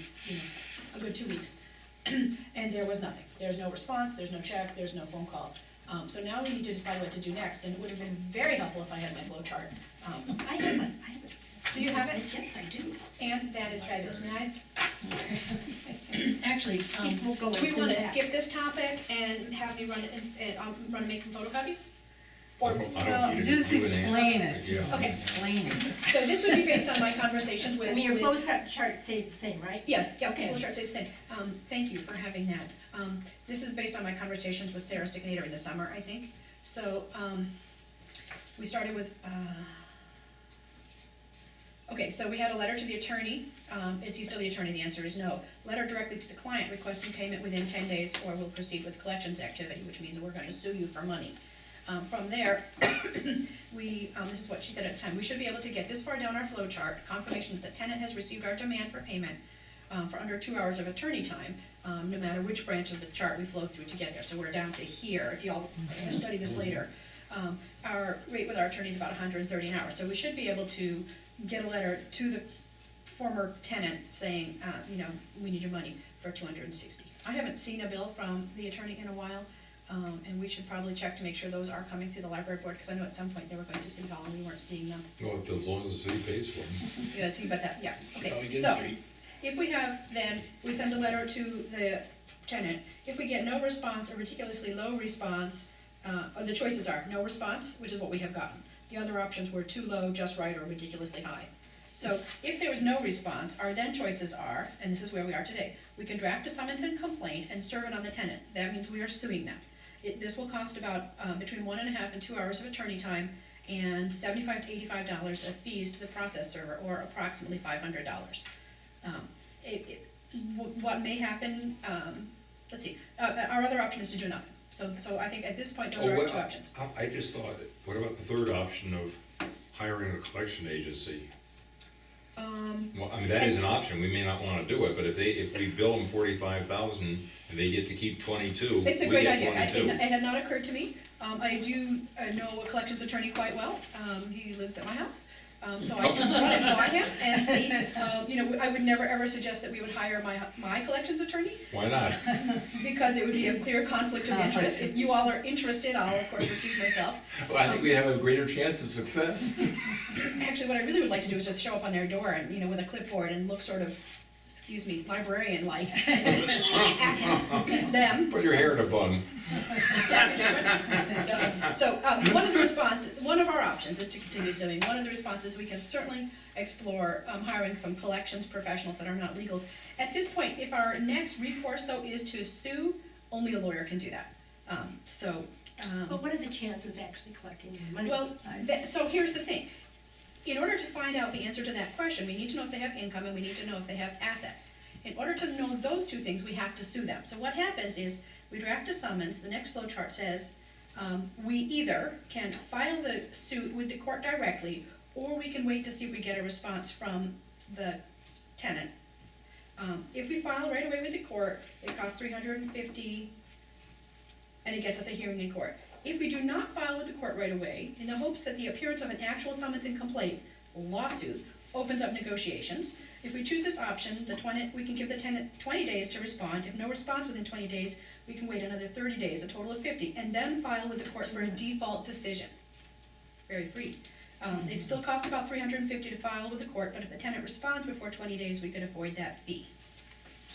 a good 2 weeks. And there was nothing. There's no response, there's no check, there's no phone call. So now we need to decide what to do next, and it would have been very helpful if I had my flow chart. I have it. Do you have it? Yes, I do. And that is fabulous. May I? Actually, We'll go do we into wanna that. skip this topic and have me run it, and I'll run and make some photocopies? I Or, don't Well, need to just do an explain it. Yeah. Okay. Explain it. so this would be based on my conversations with. I mean, your with- flow chart stays the same, right? Yeah, Okay. flow chart stays the same. Thank you for having that. This is based on my conversations with Sarah Signator in the summer, I think. So, we started with, okay, so we had a letter to the attorney. Is he still the attorney? The answer is no. Letter directly to the client requesting payment within 10 days or we'll proceed with collections activity, which means we're gonna sue you for money. From there, this is what she said at the time, we should be able to get this far down our flow chart, confirmation that the tenant has received our demand for payment for under 2 hours of attorney time, no matter which branch of the chart we flow through to get there. So we're down to here, if y'all are gonna study this later. Our rate with our attorney is about 130 an hour, so we should be able to get a letter to the former tenant saying, we need your money for 260. I haven't seen a bill from the attorney in a while, and we should probably check to make sure those are coming through the library board, because I know at some point they were going to City Hall and we weren't seeing them. Well, as long as the city pays for them. Yeah, see about that, yeah, Probably okay, get it so, straight. if we have, then, we send a letter to the tenant, if we get no response or ridiculously low response, the choices are no response, which is what we have gotten. The other options were too low, just right, or ridiculously high. So, if there is no response, our then choices are, and this is where we are today, We can draft a summons and complaint and serve it on the tenant. That means we are suing them. This will cost about, between 1.5 and 2 hours of attorney time and $75 to $85 of fees to the process server, or approximately $500. What may happen, let's see, our other option is to do nothing. So I think at this point, those are our two options. I just thought, what about the third option of hiring a collection agency? Well, I mean, that is an option, we may not wanna do it, but if we bill them 45,000 and they get to keep 22, It's a we great get idea. 22. It had not occurred to me. I do know a collections attorney quite well. He lives at my house. So I can run it by him and see, I would never ever suggest that we would hire my collections attorney, Why not? because it would be a clear conflict of interest. If you all are interested, I'll of course recuse myself. Well, I think we have a greater chance of success. Actually, what I really would like to do is just show up on their door and, with a clipboard and look sort of, excuse me, librarian-like at them. Put your hair in a bun. So, one of our options is to continue suing. One of the responses, we can certainly explore hiring some collections professionals that are not legals. At this point, if our next recourse though is to sue, only a lawyer can do that. But what are the chances of actually collecting the money? Well, so here's the thing. In order to find out the answer to that question, we need to know if they have income and we need to know if they have assets. In order to know those two things, we have to sue them. So what happens is, we draft a summons, the next flow chart says, we either can file the suit with the court directly, or we can wait to see if we get a response from the tenant. If we file right away with the court, it costs $350, and it gets us a hearing in court. If we do not file with the court right away, in the hopes that the appearance of an actual summons and complaint lawsuit opens up negotiations, if we choose this option, we can give the tenant 20 days to respond. If no response within 20 days, we can wait another 30 days, a total of 50, and then file with the court for a default decision. Very free. It still costs about $350 to file with the court, but if the tenant responds before 20 days, we could avoid that fee.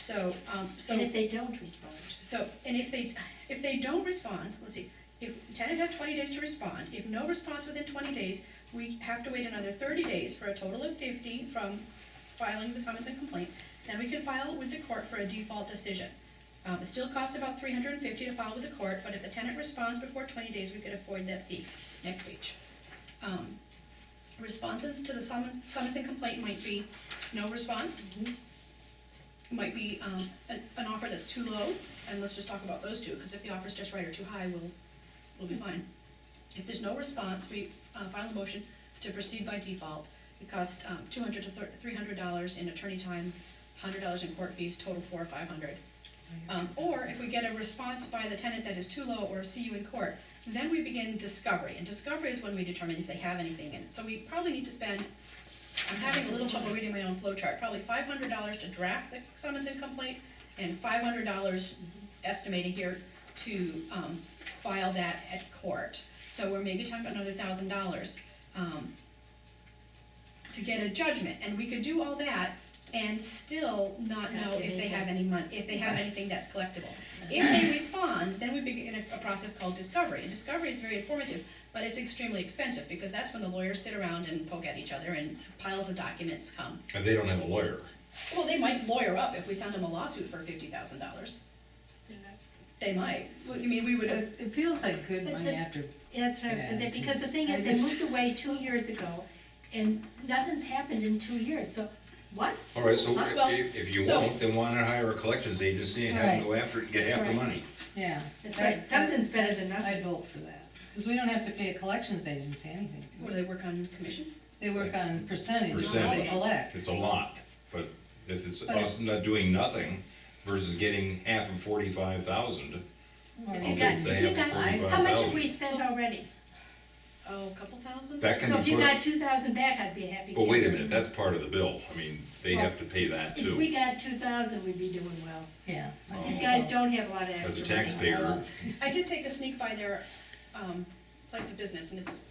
And if they don't respond? And if they don't respond, let's see, if the tenant has 20 days to respond, if no response within 20 days, we have to wait another 30 days for a total of 50 from filing the summons and complaint. Then we can file with the court for a default decision. It still costs about $350 to file with the court, but if the tenant responds before 20 days, we could avoid that fee. Next page. Responses to the summons and complaint might be no response. Might be an offer that's too low, and let's just talk about those two, because if the offer's just right or too high, we'll be fine. If there's no response, we file a motion to proceed by default. It costs $200 to $300 in attorney time, $100 in court fees, total $400 or $500. Or if we get a response by the tenant that is too low or a CU in court, then we begin discovery. And discovery is when we determine if they have anything in it. So we probably need to spend, I'm having a little trouble reading my own flow chart, probably $500 to draft the summons and complaint, and $500 estimating here to file that at court. So we're maybe talking about another $1,000 to get a judgment, and we could do all that and still not know if they have any money, if they have anything that's collectible. If they respond, then we begin a process called discovery, and discovery is very informative, but it's extremely expensive, because that's when the lawyers sit around and poke at each other and piles of documents come. And they don't have a lawyer. Well, they might lawyer up if we send them a lawsuit for $50,000. They might. Well, you mean we would have, It feels like good money after, Yeah, that's what I was gonna say, because the thing I is, they just- moved away 2 years ago, and nothing's happened in 2 years, so what? All right, so Well, if you so- won't, then why not hire a collections agency and have them Right. go after it and get That's half the right. money? yeah. That's right, something's better than I'd nothing. vote for that, because we don't have to pay a collections agency anything. what do they work on commission? They work on percentage, what they Percentage. collect. It's a lot, but if it's But- us not doing nothing versus getting half of 45,000, If I'll you take got, the if you half got, of how much have 45,000. we spent already? Oh, a couple thousand? That can So be if you put, got 2,000 back, I'd be a happy. well, wait a camper. minute, that's part of the bill, I mean, they have to pay that If we too. got 2,000, we'd be doing well. Yeah. I Oh. think These guys so. don't have a lot of As a extra money. taxpayer, I did take a sneak by their place of business, and it's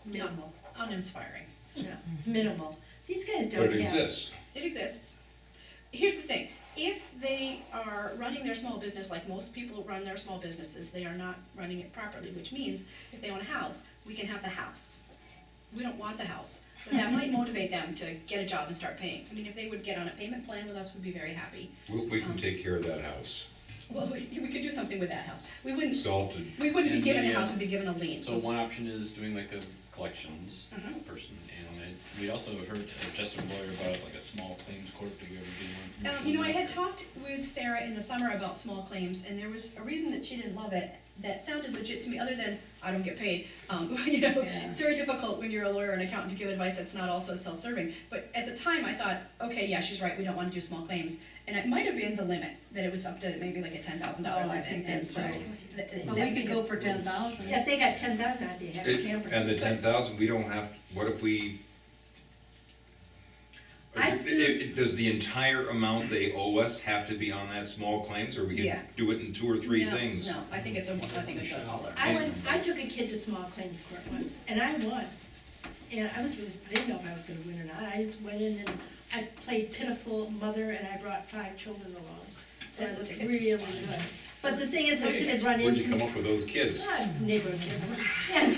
Minimal, uninspiring. yeah, it's minimal. These guys but don't it have. exists. It exists. Here's the thing, if they are running their small business like most people run their small businesses, they are not running it properly, which means if they own a house, we can have the house. we don't want the house. But that might motivate them to get a job and start paying. I mean, if they would get on a payment plan with us, we'd be very happy. We can take care of that house, Well, we could do something with that house. We wouldn't salted. be And given the, a house, we'd be given a lien, So so. one option is doing like a collections Mhm. person, and we also heard Justin Lawyer about like a small claims court. Did we ever get more information? You know, on I that, had or- talked with Sarah in the summer about small claims, and there was a reason that she didn't love it that sounded legit to me, other than I don't get paid. You know, Yeah. it's very difficult when you're a lawyer and accountant to give advice that's not also self-serving. But at the time, I thought, okay, yeah, she's right, we don't wanna do small claims. And it might have been the limit, that it was up to maybe like a $10,000 Oh, limit. I think and that's so right. that- But that we could go for 10,000. Yeah, if they got 10,000, I'd be a happy camper. And the 10,000, we don't have, what if we? I see. Does the entire amount they owe us have to be on that small claims, or we Yeah. can do it in 2 or 3 No, things? No, I think it's a dollar. I took a kid to small claims court once, and I won. And I didn't know if I was gonna win or not, I just went in and I played pitiful mother, and I brought 5 children along. So That's it was a ticket. really good. But the thing is, the kid had run Where'd into you me. come up with those kids? Neighborhood kids. And,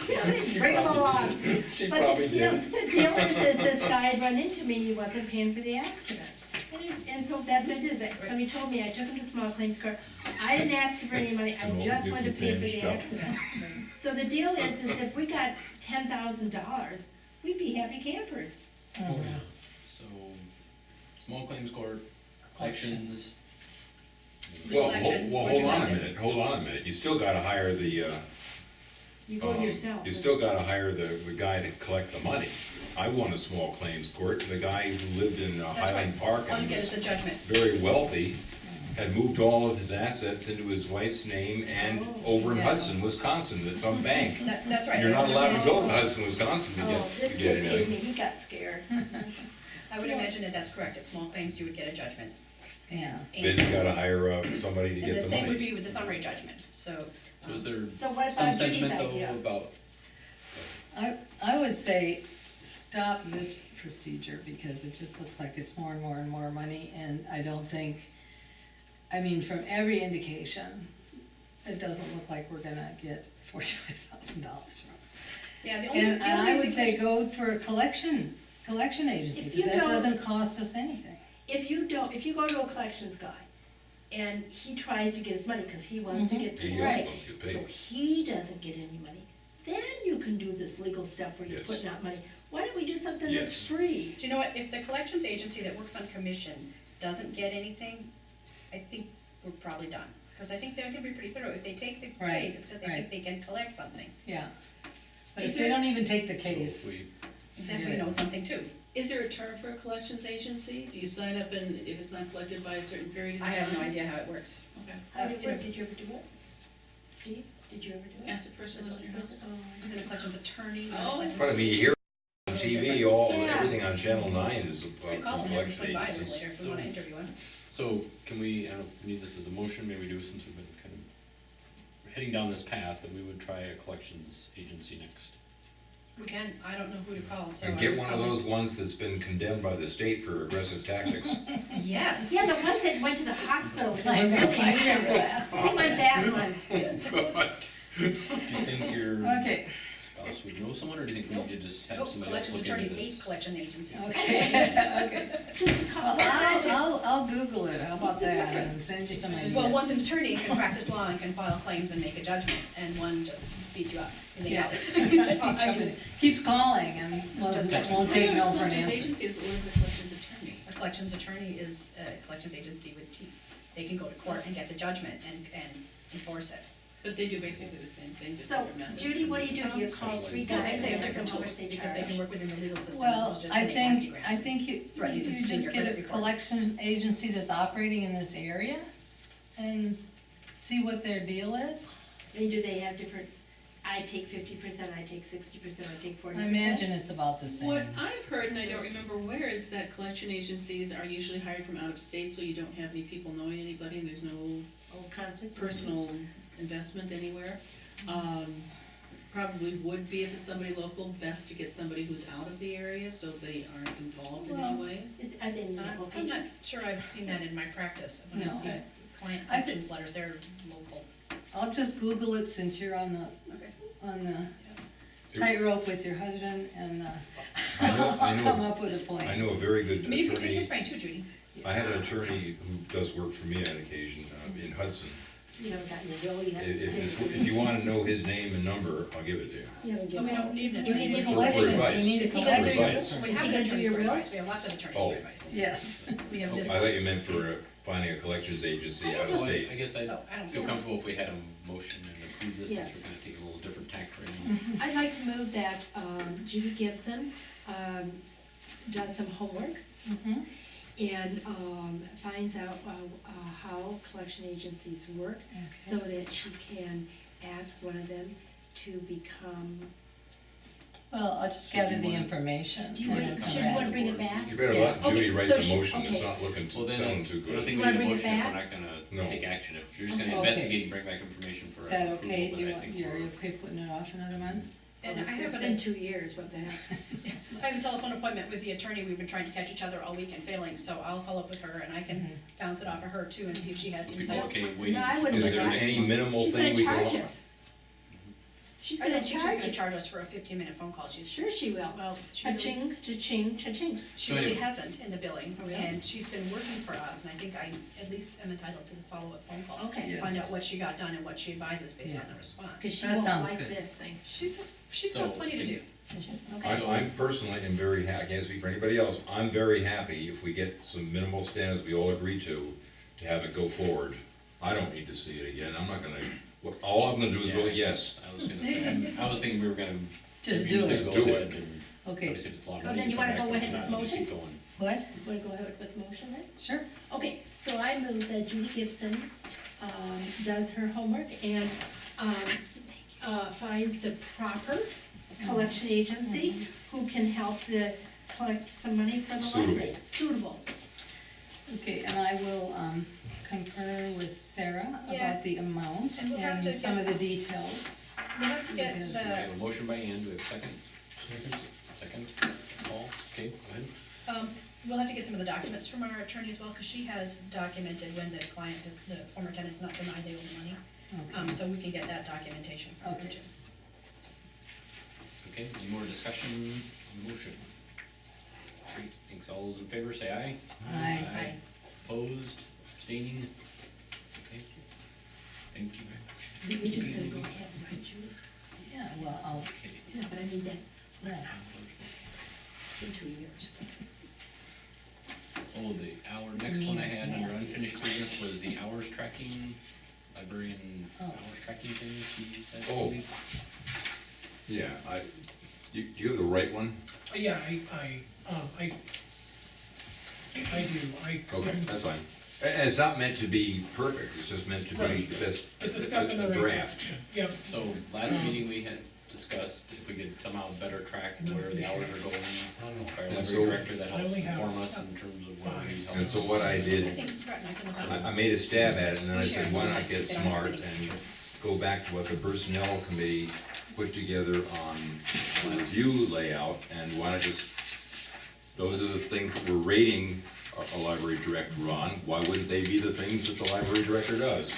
you know, they bring them along. She But probably the deal- did. The deal is this guy had run into me and he wasn't paying for the accident. And so that's what I did, is that somebody told me, I took him to small claims court. I didn't ask for any money, I And all just the wanted to pay for the different accident. So the deal is if we got $10,000, we'd be happy campers. Oh, So, small claims court, collections. Well, Election, hold would you on a like it? minute, hold on a minute, you still gotta hire the, You go yourself. you still gotta hire the guy to collect the money. I won a small claims court, the guy who lived in Highland Park All you and get is was the judgment. very wealthy, had moved all of his assets into his wife's name and over in Yeah. Hudson, Wisconsin, at some bank. That's right. You're not allowed to go to Hudson, Wisconsin to Oh, this get kid paid me, anything. he got scared. I would imagine that that's correct. At small claims, you would get a judgment. Yeah. Then you gotta hire somebody to And get the the same would money. be with the summary judgment, so. So is there So what some about Judy's sentiment though idea? about, I would say stop this procedure because it just looks like it's more and more and more money and I don't think, I mean, from every indication, it doesn't look like we're gonna get $45,000 from it. Yeah, the And I only would say go for a collection agency, If you because that don't- doesn't cost us anything. If you go to a collections guy, and he tries to get his money, cause he wants to get He paid, is right, supposed to get so paid. he doesn't get any money, then you can do this legal stuff where you're Yes. putting out money. Why don't we do something that's Yes. free? Do you know what, if the collections agency that works on commission doesn't get anything, I think we're probably done. Because I think they're gonna be pretty thorough, if they take the Right, case, it's because they right. think they can collect something, Yeah. But Is if they there- don't even take the so case, if we, then we Forget know it. something too. Is there a term for a collections agency? Do you sign up and if it's not collected by a certain period of I time? have no idea how it works. Okay. How did you ever do it? Steve, did you ever do it? Ask the person who lives in your house. Oh. Is it a collections attorney? not a Oh. collections- But I mean, you hear on TV, Yeah. everything on Channel 9 is I about call them, collection swing by a little agencies. later if we wanna interview him. so can we, I don't need this as a motion, maybe do since we've been kind of heading down this path, that we would try a collections agency next. We can, I don't know who to call, so. And get one of those ones that's been condemned by the state for aggressive tactics. Yes. Yeah, the ones that went to the hospitals, I and know, were really I mean. remember that. We want that one. Do you think your Okay, spouse would know someone, or do you think we need to just have Nope, somebody else collections look into attorneys hate this? collection agencies. okay. Just call, Well, I'll Google it, how about What's the that, and difference? send you some ideas. Well, one's an attorney and can practice law and can file claims and make a judgment, and one just beats you up in the Yeah. alley. Keeps calling and won't take no for an Collections answer. agency is, what is a collections attorney? A collections attorney is a collections agency with teeth. They can go to court and get the judgment and enforce it. But they do basically the same thing, just So, different methods. Judy, what do you do? Do you call 3 Yeah, guys they and have ask them different how much tools, they because they charge? can work within the legal system as well Well, as just I sending nasty think, grants. I think you Right, you just your get credit a report. collection agency that's operating in this area and see what their deal is. I mean, do they have different, I take 50%, I take 60%, I take 40%? I imagine it's about the same. What I've heard, and I don't remember where, is that collection agencies are usually hired from out of state, so you don't have any people knowing anybody, and there's no Oh, conflict of personal investment anywhere. Probably would be if it's somebody local, best to get somebody who's out of the area, so they aren't involved in any Well, way. interest. Are they in local I'm not pages? sure I've seen that in my practice, when I No. see client I think- collections letters, they're local. I'll just Google it since you're on Okay. the tightrope with your husband and I come know, up with a plan. I know a very good I mean, you can pick his attorney. brain too, Judy. I have an attorney who does work for me on occasion, in Hudson. You haven't gotten the bill yet. If you wanna know his name and number, I'll give it to you. You haven't But given we out. don't need an You attorney. need For Collections, advice. we need a Is he gonna do your- collections. We Is have he an gonna do attorney your for will? advice, we have lots of attorneys Oh. for advice. Yes. We have Oh, this. I thought you meant for finding a collections agency out of Well, state. I guess I'd Oh, I don't feel care. comfortable if we had a motion and approve this, since Yes. we're gonna take a little different tack right now. I'd like to move that Judy Gibson does some homework Mhm. and finds out how collection agencies work, so that she can ask one of them to become. Well, I'll just So do gather you the wanna- information. Do you and want, then come should you back. wanna bring it back? You better Yeah. let Judy Okay, write so the she- motion, it's okay. not looking Well, to then sound it's, too I don't good. think You we wanna need a bring it motion if back? we're not gonna No. take action. If you're just gonna Okay. investigate and bring back information for Is that approval, okay? Do you then I want, think you're we're. okay putting it off another month? And I have It's a, been 2 years, what the heck? I have a telephone appointment with the attorney, we've been trying to catch each other all week and failing, so I'll follow up with her and I can bounce it off of her too and see if she has Are people insight. okay waiting? No, I to wouldn't come Is back there do next any month? minimal She's thing gonna we can charge offer? us. She's I gonna don't think she's charge gonna you. charge us for a 15-minute phone call, she's, Sure she will. well, she really, Cha-ching, cha-ching, cha-ching. she So really anyway. hasn't in the billing, Oh, really? and she's been working for us, and I think I at least am entitled to the follow-up phone call. Okay. Yeah. Find Yes. out what she got done and what she advises based on Yeah. the response. Cause she That won't sounds like good. this thing. She's So- got plenty to do. Okay. I'm personally am very happy, I can't speak for anybody else, I'm very happy if we get some minimal standards we all agree to have it go forward. I don't need to see it again, I'm not gonna, all I'm gonna do is vote yes. I was gonna say, I was thinking we were gonna. Just maybe do you guys it. go Do ahead it. and Okay, obviously if it's a lot of Oh, money, then you come wanna back, go but ahead if with not, just motion? keep going. what? Wanna go ahead with motion then? Sure. Okay, so I move that Judy Gibson, does her homework and, finds the proper collection agency who can help collect some money for the library. Suitable. Okay, and I will confer with Sarah Yeah. about the amount And we'll have and to some of the get- details. We'll have to get Because- I the, have a motion by Ann, do we have a second? Second, Paul, okay, go ahead. we'll have to get some of the documents from our attorney as well, because she has documented when the client has, the former tenant's not denied they owe the money. Okay. So we can get that documentation from her Okay. too. Okay, any more discussion on the motion? Great, thanks, all those in favor, say aye. Aye. Aye. Opposed, abstaining? Okay, thank you very much. So you're just gonna go ahead and write Judy? Yeah, well, I'll, Okay. Yeah, but I mean, that, yeah. it's been 2 years. Oh, the hour, next one I Means had under nasties. unfinished business was the hours tracking, librarian Oh. hours tracking thing, you said. Oh. Yeah, do you have the right one? Yeah, I do, I Okay, couldn't. that's fine. And it's not meant to be perfect, it's just meant to be, Right. that's. It's a step in the right draft. direction, yep. So, last meeting we had discussed if we could somehow better track And then where the finish hours it. are going. Our And library so- director that I helps only have inform us in terms of where we need help. And so what I I did, think Brett and I can look I at it. made a stab at it, and then I said, why not get smart and go back to what the personnel committee put together on review layout, and why not just, those are the things that we're rating a library director on, why wouldn't they be the things that the library director does?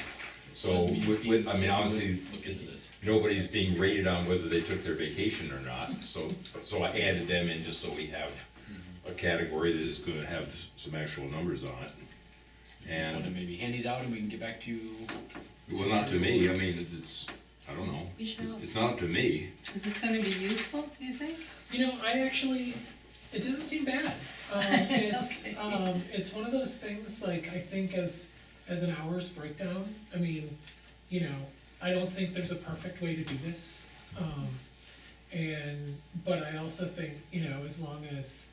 So, I mean, obviously, Look into this. nobody's being rated on whether they took their vacation or not, so I added them in just so we have a category that is gonna have some actual numbers on it. Want to And, maybe hand these out and we can get back to you? well, not to me, I mean, it's, I don't know, You should help. it's not up to me. Is this gonna be useful, do you think? You know, I actually, it doesn't seem bad. It's one of those things, like, I think as an hours breakdown, I mean, you know, I don't think there's a perfect way to do this. But I also think, you know, as long as,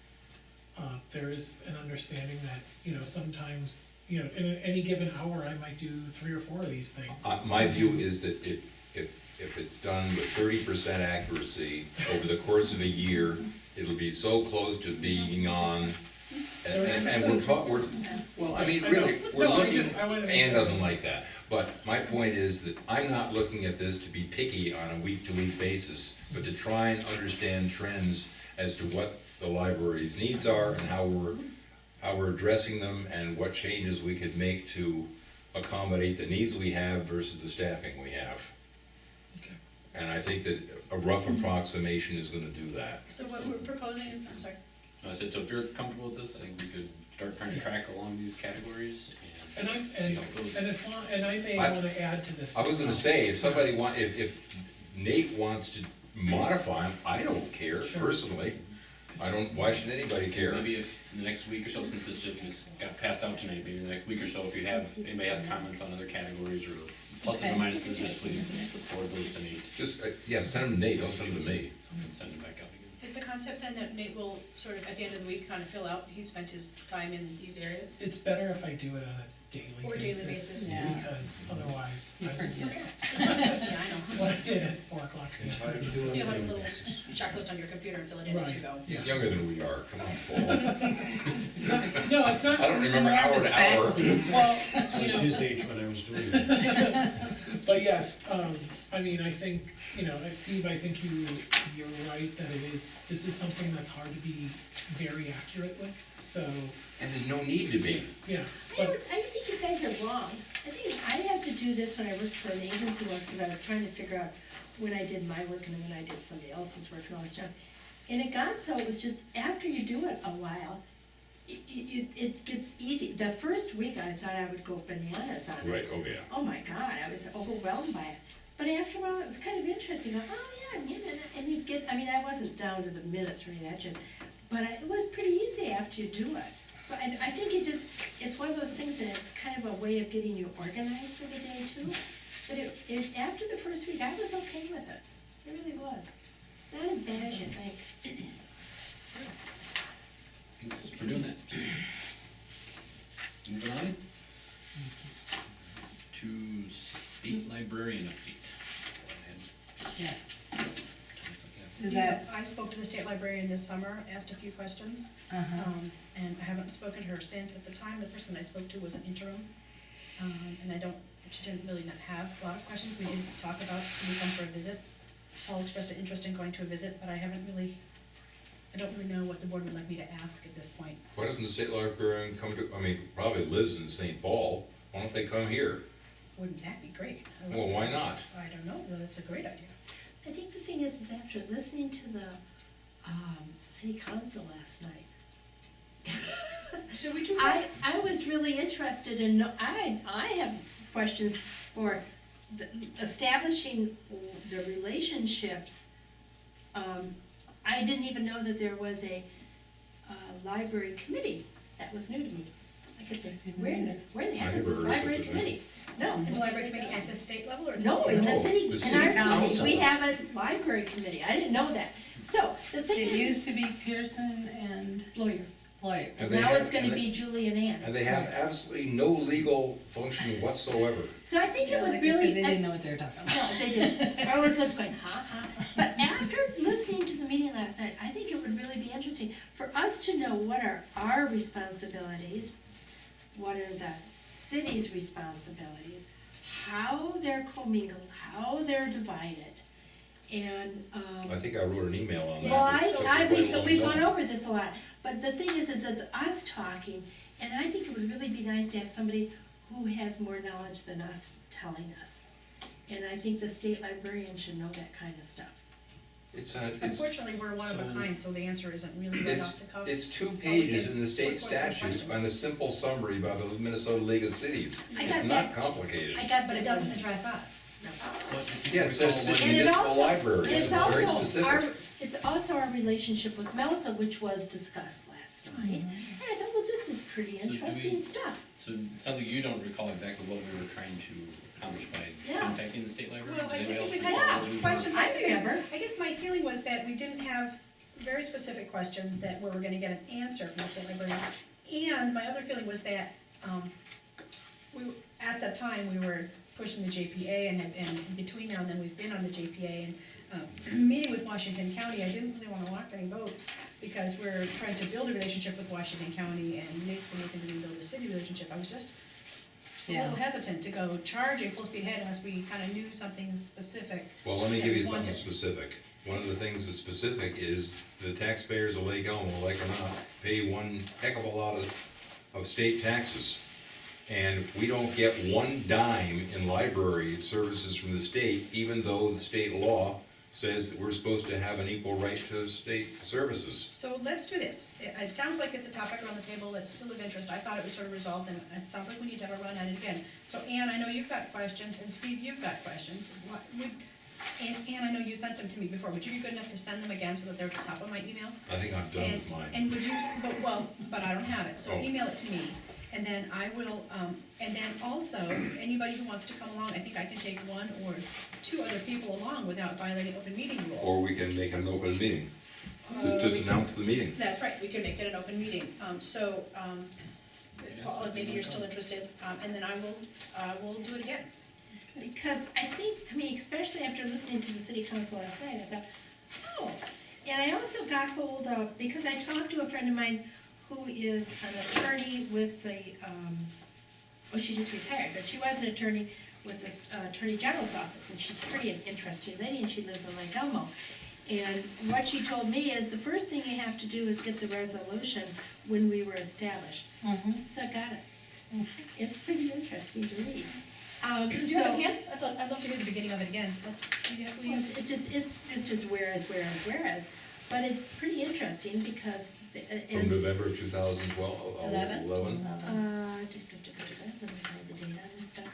there is an understanding that, you know, sometimes, you know, in any given hour, I might do 3 or 4 of these things. My view is that if it's done with 30% accuracy over the course of a year, it'll be so close to being on, and we're, well, I mean, I really, know. we're No, I looking, just- I wanted to make Ann sure. doesn't like that, but my point is that I'm not looking at this to be picky on a week-to-week basis, but to try and understand trends as to what the library's needs are and how we're addressing them and what changes we could make to accommodate the needs we have versus the staffing we have. Okay. And I think that a rough approximation is gonna do that. So what we're proposing is, I'm sorry, I said, so if you're comfortable with this, I think we could start trying to track along these categories And and I, see how it goes. and as long, and I may I- wanna add to this. I was as gonna well. say, if somebody if Nate wants to modify them, I don't care Sure. personally. Why should anybody care? Maybe if in the next week or so, since this got passed out tonight, maybe in the next week or so, if you have, anybody has comments on other categories or pluses or Okay. minuses, just please forward those to Nate Just, yeah, send them to Nate, don't send them to me. and send them back out again. is the concept then that Nate will sort of, at the end of the week, kind of fill out, he spent his time in these areas? It's better if I do it on a daily Or daily basis, basis. Yeah. because otherwise I will forget. forget Yeah, I know. what I did at 4 o'clock. It's hard to do So you'll have a everything. little checklist on your computer and fill it in as you go. He's younger than we are, come on, Paul. It's not, no, it's not. I don't remember hour to hour. Well, I was you know, his age when I was doing it. but yes, I mean, I think, you know, Steve, I think you're right that this is something that's hard to be very accurate with, so, And there's no need to be. yeah. I think you guys are wrong. I think I had to do this when I worked for an agency once, because I was trying to figure out when I did my work and then when I did somebody else's work and all this stuff. And it got so, it was just, after you do it a while, it gets easy. The first week, I thought I would go bananas on it. Right, oh yeah. Oh my God, I was overwhelmed by it. But after a while, it was kind of interesting, like, oh yeah, and you get, I mean, I wasn't down to the minutes or any of that, just, but it was pretty easy after you do it. So I think it's one of those things that it's kind of a way of getting you organized for the day too. But after the first week, I was okay with it. It really was. It's not as bad as you think. Thanks for doing that. Moving on to state librarian update. Go ahead. Yeah. Is that, I spoke to the state librarian this summer, asked a few questions, uh-huh, and I haven't spoken to her since. At the time, the person I spoke to was an interim, and she didn't really not have a lot of questions. We did talk about, can you come for a visit? Paul expressed an interest in going to a visit, but I don't really know what the board would like me to ask at this point. Why doesn't the state librarian come to, I mean, probably lives in St. Paul, why don't they come here? Wouldn't that be great? Well, why not? I don't know, well, that's a great idea. I think the thing is after listening to the city council last night, So we do. I was really interested in, I have questions for establishing the relationships. I didn't even know that there was a library committee. That was new to me. I kept saying, where in the heck I is never this heard of library such a thing. committee? No. In the library committee at the state level or? No, in the No, city, the in city our city, council. we have a library committee. I didn't know that. So, the thing it is, used to be Pearson and lawyer. Lloyd. And they now have- it's gonna and be Julie and Ann. And they have absolutely no legal function whatsoever. So I think it Yeah, would like I really. said, they didn't know what they were talking about. No, they didn't. I was just going, huh? But after listening to the meeting last night, I think it would really be interesting for us to know what are our responsibilities, what are the city's responsibilities, how they're commingled, how they're divided. And, I think I wrote an email on that. well, It took quite a long we've time. gone over this a lot, but the thing is it's us talking, and I think it would really be nice to have somebody who has more knowledge than us telling us. And I think the state librarian should know that kind of stuff. It's Unfortunately, we're one of a So- kind, so the answer isn't really right off the cuff. it's 2 pages in the What state points and statute questions? on a simple summary by the Minnesota League of Cities. I got It's that. not complicated. I got But it that. doesn't address us. But if you Yeah, it says recall, city And it municipal also- libraries, It's it's very also specific. it's also our relationship with Melissa, which was discussed last night. And I thought, well, this is pretty So do we- interesting stuff. So it sounds like you don't recall exactly what we were trying to accomplish by Yeah. contacting the state library? Well, Does I anybody think else we recall had what we were- questions. I remember. I guess my feeling was that we didn't have very specific questions that we were gonna get an answer from the state librarian. And my other feeling was that, at that time, we were pushing the JPA and between now and then, we've been on the JPA and, meeting with Washington County, I didn't really wanna walk any boats because we're trying to build a relationship with Washington County and Nate's been looking to rebuild a city relationship. I was just a little Yeah. hesitant to go charging full speed ahead unless we kinda knew something specific. Well, let me that give we you something wanted. specific. One of the things that's specific is the taxpayers of Lake Elmo, like or not, pay one heck of a lot of state taxes. And we don't get one dime in library services from the state, even though the state law says that we're supposed to have an equal right to state services. So let's do this. It sounds like it's a topic on the table that's still of interest. I thought it was sort of resolved, and it sounds like we need to have a run at it again. So Ann, I know you've got questions, and Steve, you've got questions. And Ann, I know you sent them to me before. Would you be good enough to send them again so that they're at the top of my email? I think I'm done with mine. And would you, but I don't have it, so Oh. email it to me, and then I will, and then also, anybody who wants to come along, I think I can take one or two other people along without violating open meeting rule. Or we can make an open meeting. Just announce the meeting. That's right, we can make it an open meeting, Paul, maybe you're still interested, and then we'll do it again. Because I mean, especially after listening to the city council last night, I thought, oh, and I also got hold of, because I talked to a friend of mine who is an attorney with the, she just retired, but she was an attorney with the Attorney General's office, and she's pretty an interesting lady, and she lives in Lake Elmo. And what she told me is the first thing you have to do is get the resolution when we were established. So I got it. It's pretty interesting to read. Do you have a hand? I'd love to hear the beginning of it again. Well, it's just whereas, but it's pretty interesting because. From November of 2012, 11? 11. Let me find the date on this sucker.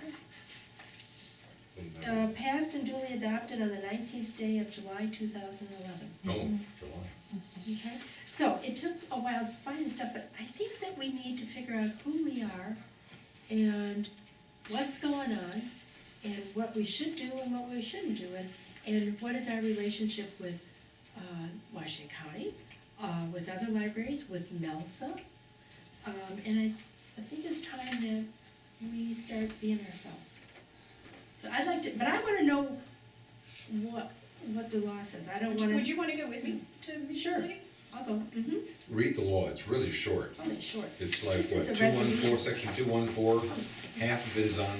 Passed and duly adopted on the 19th day of July 2011. No, July. Okay, so it took a while to find stuff, but I think that we need to figure out who we are and what's going on and what we should do and what we shouldn't do, and what is our relationship with Washington County, with other libraries, with MELSA. And I think it's time that we start being ourselves. So I'd like to, but I wanna know what the law says. I don't wanna. Would you wanna go with me to Michigan? Sure. Lake? I'll go. Read the law, it's really short. Oh, it's short. It's like, This is what, the 214, resolution. section 214, half of it is on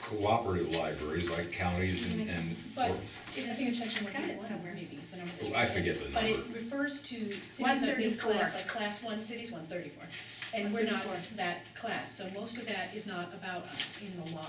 cooperative libraries, like counties and. But I think it's section Got it 131 somewhere. maybe, is the number. Oh, I forget the But it number. refers to cities of this 134. class, like class 1 cities, 134. And we're not 134. that class, so most of that is not about us in the law.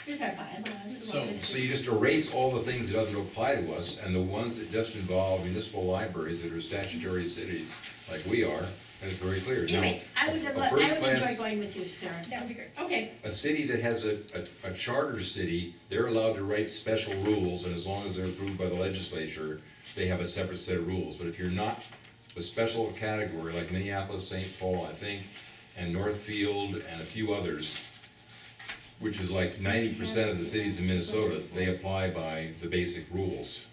Here's our bylaws. So you just erase all the things that doesn't apply to us, and the ones that just involve municipal libraries that are statutory cities, like we are, and it's very clear. Now, Anyway, I would a enjoy first-class- going with you, Sarah. That would be great. Okay, A city that has a charter city, they're allowed to write special rules, and as long as they're approved by the legislature, they have a separate set of rules. But if you're not a special category, like Minneapolis, St. Paul, I think, and Northfield, and a few others, which is like 90% of the cities in Minnesota, they apply by the basic rules.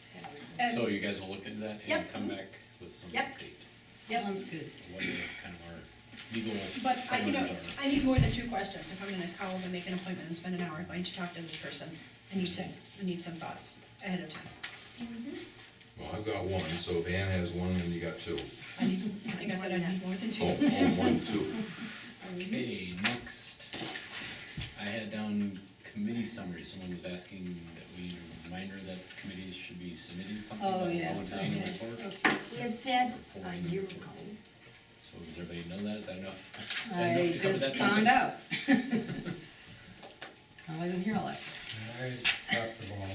So you guys will look into that and Yep. come back with some Yep. update, Yep. Sounds good. what are kind of our legal But parameters are. I need more than 2 questions. If I'm gonna call and make an appointment and spend an hour going to talk to this person, I need some thoughts ahead of time. Well, I've got one, so if Ann has one, then you got two. I think I said I need more than 2. Oh, one, two. Okay, next, I had down committee summary, someone was asking that we reminder that committees should be submitting something. Oh, about yes, the annual okay. report. we had said a year ago. So does everybody know that, is that enough? Is that I enough to cover just that found topic? out. I wasn't here all last time. I dropped the ball.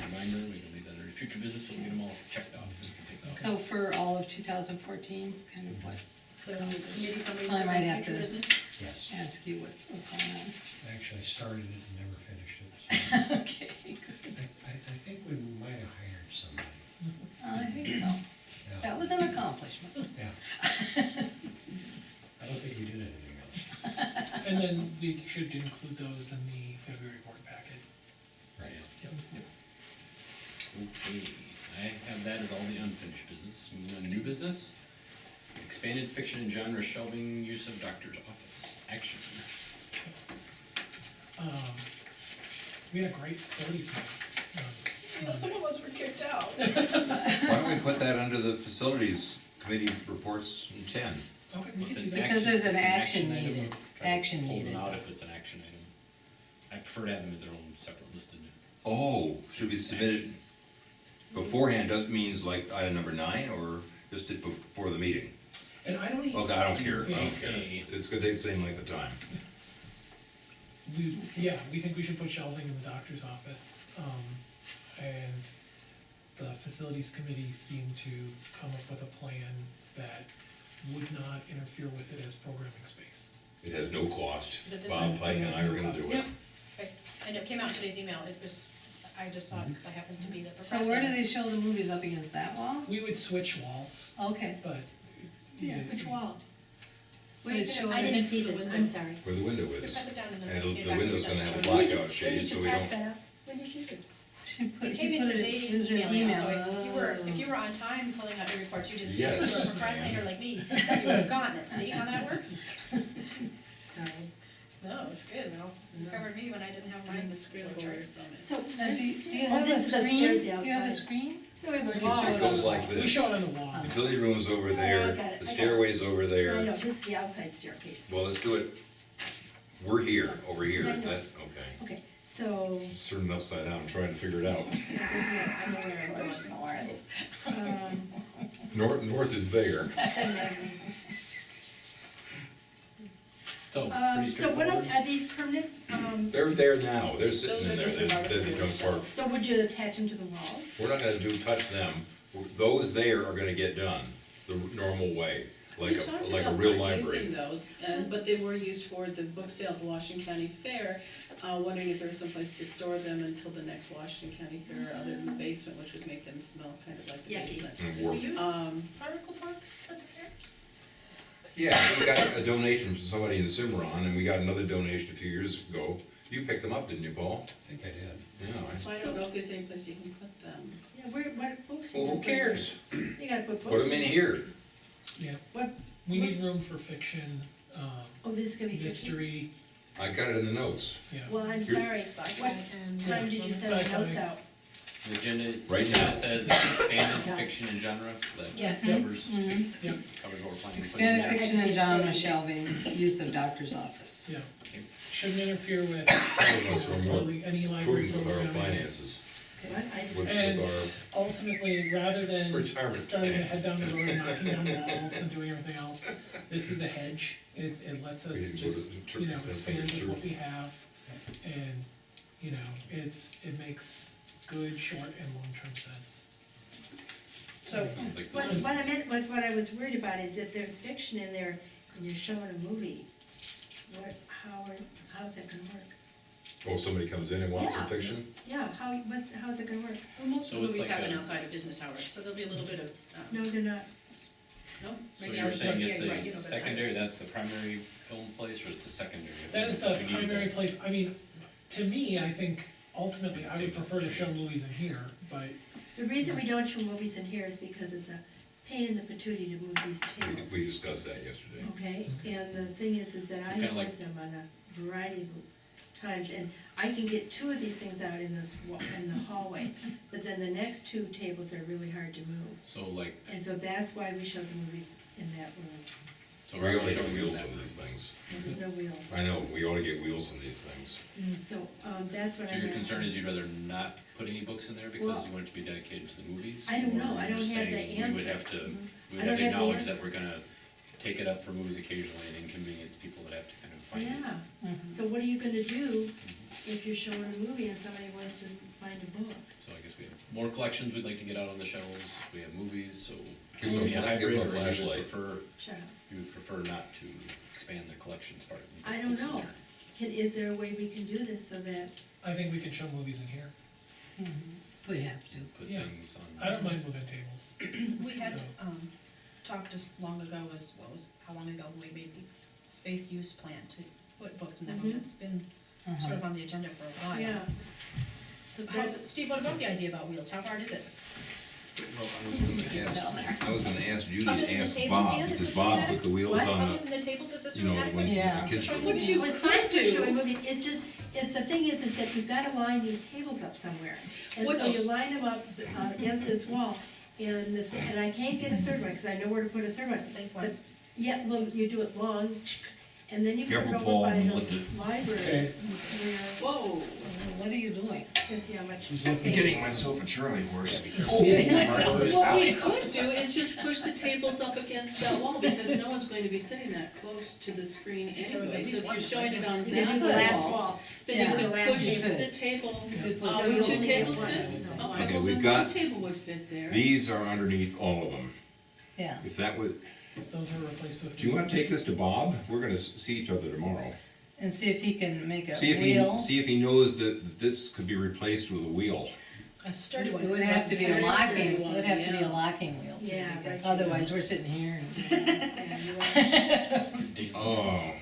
Reminder, we can leave that under future business till we get them all checked off, and we can take that off. So for all of 2014, kind of what, So maybe somebody's I got might some have future to- business? Yes, ask you what was going on? actually I started it and never finished it. So Okay, good. I think we might have hired somebody. I think so. Yeah. That was an accomplishment. Yeah. I don't think we did anything else. And then we should include those in the February board packet. Right. Okay, so I have that as all the unfinished business. Moving on to new business. Expanded fiction and genre shelving use of doctor's office. Action. We had a great facilities meeting. Some of us were kicked out. Why don't we put that under the facilities committee reports in 10? Okay, we It's can an do that. Because there's an it's action item. needed. Try to Action Pull needed, them out though. if it's an action item. I prefer to have them as their own separate listed. Oh, should be submitted action. beforehand, doesn't means like item number 9, or just it before the meeting? And I don't even. Okay, I don't care, I Yeah. don't care. It's gonna take the same length of time. We think we should put shelving in the doctor's office, and the facilities committee seemed to come up with a plan that would not interfere with it as programming space. It has no cost. Is it this Bob one? Pike and I are gonna do it. Yep. Okay. And it came out in today's email, it was, I just saw it because I happened to be the So procrastinator. where do they show the movies, up against that wall? We would switch walls, Okay. but. Yeah, which wall? So they show I it didn't next see to the this, window. I'm sorry. Where the window You is. press it down in the And next. the window's gonna have a blackout shade, so we don't. When did you do this? She put, It he came in put it, today's it was an email, so email. if you were on time pulling out your reports, you didn't see it, if you Yes. were a procrastinator like me, you would have gotten it, see how that works? Sorry. No, it's good, no, you covered me when I didn't have mine, The it's screen really board chart. from it. So, Do this you, is do you oh, have a this is the screen? stairs Do you have a outside. screen? No, we have Or a do you wall. show It goes like We this. show it on the wall. Utility room's over I there, got it, the I got it. stairway's over I there. know, this is the outside staircase. Well, let's do it. We're here, over here, I know. that, okay. Okay, so, Turn it upside down, trying to figure it out. I'm aware of going. North is there. So, pretty So what straightforward. are these permanent, They're there now, they're sitting Those in are there, just they're barbecue junk shells. park. so would you attach them to the walls? We're not gonna touch them. Those there are gonna get done the normal way, like We talked a about real not library. using those, but they were used for the book sale at the Washington County Fair. Wondering if there's someplace to store them until the next Washington County Fair, other than the basement, which would make them smell kind of like the Yucky. basement. And We warp. use Um, Particle Park, is that the fair? Yeah, we got a donation from somebody in Cimarron, and we got another donation a few years ago. You picked them up, didn't you, Paul? I think I did. Yeah. so I don't know if there's any place you can put them. Yeah, what books? Well, who cares? You gotta put books. Put them in here. Yeah, What, we need room for fiction, oh, this is gonna be fiction? mystery, I got it in the notes. yeah. Well, I'm You're- sorry, Sci-fi what and. time did you send the Sci-fi. notes out? The agenda, Right agenda now. says expanded fiction and genre, Yeah. that covers, Mm-hmm. Yep, covers what we're planning. to put in Expanded there. fiction and genre shelving, use of doctor's office. yeah. Okay. Shouldn't interfere with Unless we're more totally any library prudent with our program. finances, What? I, And with ultimately, rather than Retirement starting to head plans. down the road, knocking down walls and doing everything else, this is a hedge. It lets We us didn't go to just, the you know, Turkish expand with Central what we have. And, you know, it makes good short and long-term sense. So, Like what, this what I meant was, what I was worried about is if there's fiction in there and you're showing a movie, how's that gonna work? Oh, somebody comes in and wants some Yeah. fiction? Yeah, how's it gonna work? well, most So of the it's movies like have an a- outside of business hours, so there'll be a little bit of, No, they're not. no? So Maybe I you're was saying looking it's at it a right, you know, but I- secondary, that's the primary film place, or it's a secondary? That is We the need primary that. place, I mean, to me, I think ultimately, I would prefer to show movies in here, but The reason we don't show movies in here is because it's a pain in the patootie to move these tables. We discussed that yesterday. Okay, and the thing is that So I kinda have like- moved them on a variety of times, and I can get two of these things out in this, in the hallway, but then the next two tables are really hard to move. So like, And so that's why we show the movies in that room. so We we're ought only to get showing wheels that. on these things. There's no wheels. I know, we ought to get wheels on these things. So, that's what So I your meant. concern is you'd rather not put any books in there because Well, you want it to be dedicated to the movies? I don't Or know. I you're don't have the saying We would answer. have to, Mhm. we I would have don't to have the acknowledge answer. that we're gonna take it up for movies occasionally and inconvenience people that have to kind of find it. Yeah, Mhm. so what are you gonna do if you're showing a movie and somebody wants to find a book? So I guess we have more collections we'd like to get out on the shelves, we have movies, so Give it them would be a a hybrid, or you would flashlight. prefer, Shut up. you would prefer not to expand the collections part? and I put don't books in know. there? Is there a way we can do this so that, I think we can show movies in here. We have to. Put Yeah. things on. I don't mind moving tables. We had, So- talked as long ago as, how long ago when we made the space use plan to put books in that, Mhm. it's been Uh-huh. sort of on the agenda for a while. yeah. So How, that, Steve, what about the idea about wheels, how hard is it? Well, I was gonna ask Judy Other to than the ask tables, Bob, Ann, is because this Bob dramatic? put the wheels What? on Other the, than the tables, is this you know, dramatic? when Yeah. the kids. Showing What movies? you it's fine for could do- showing movies, it's the thing is that you've gotta line these tables up somewhere. And so Which- you line them up against this wall, and I can't get a third one, cause I know where to put a third one. Lengthwise. Yeah, well, you do it long, and then you put it Careful, over Paul, by don't the lift it. library, Okay. where, Whoa, What are you doing? to see how much. Getting myself a Charlie horse. What we could do is just push the tables up against that wall, because no one's going to be sitting that close to the screen anyway, so if you're showing it on You could do the that last wall, wall. then Yeah. you The could last push table. the table, Good point. would No, you two only tables get fit? one. Oh, Okay, well, we've then got- one table would fit there. These are underneath all of them. Yeah, If that would, Those are replaced with. do you wanna take this to Bob? We're gonna see each other tomorrow. and see if he can make a See if wheel. see if he knows that this could be replaced with a wheel. A sturdy It one. would have to be a Very locking, sturdy it one, would have to be a yeah. locking wheel too, Yeah, because right. otherwise we're sitting here and. Yeah, you are. Oh.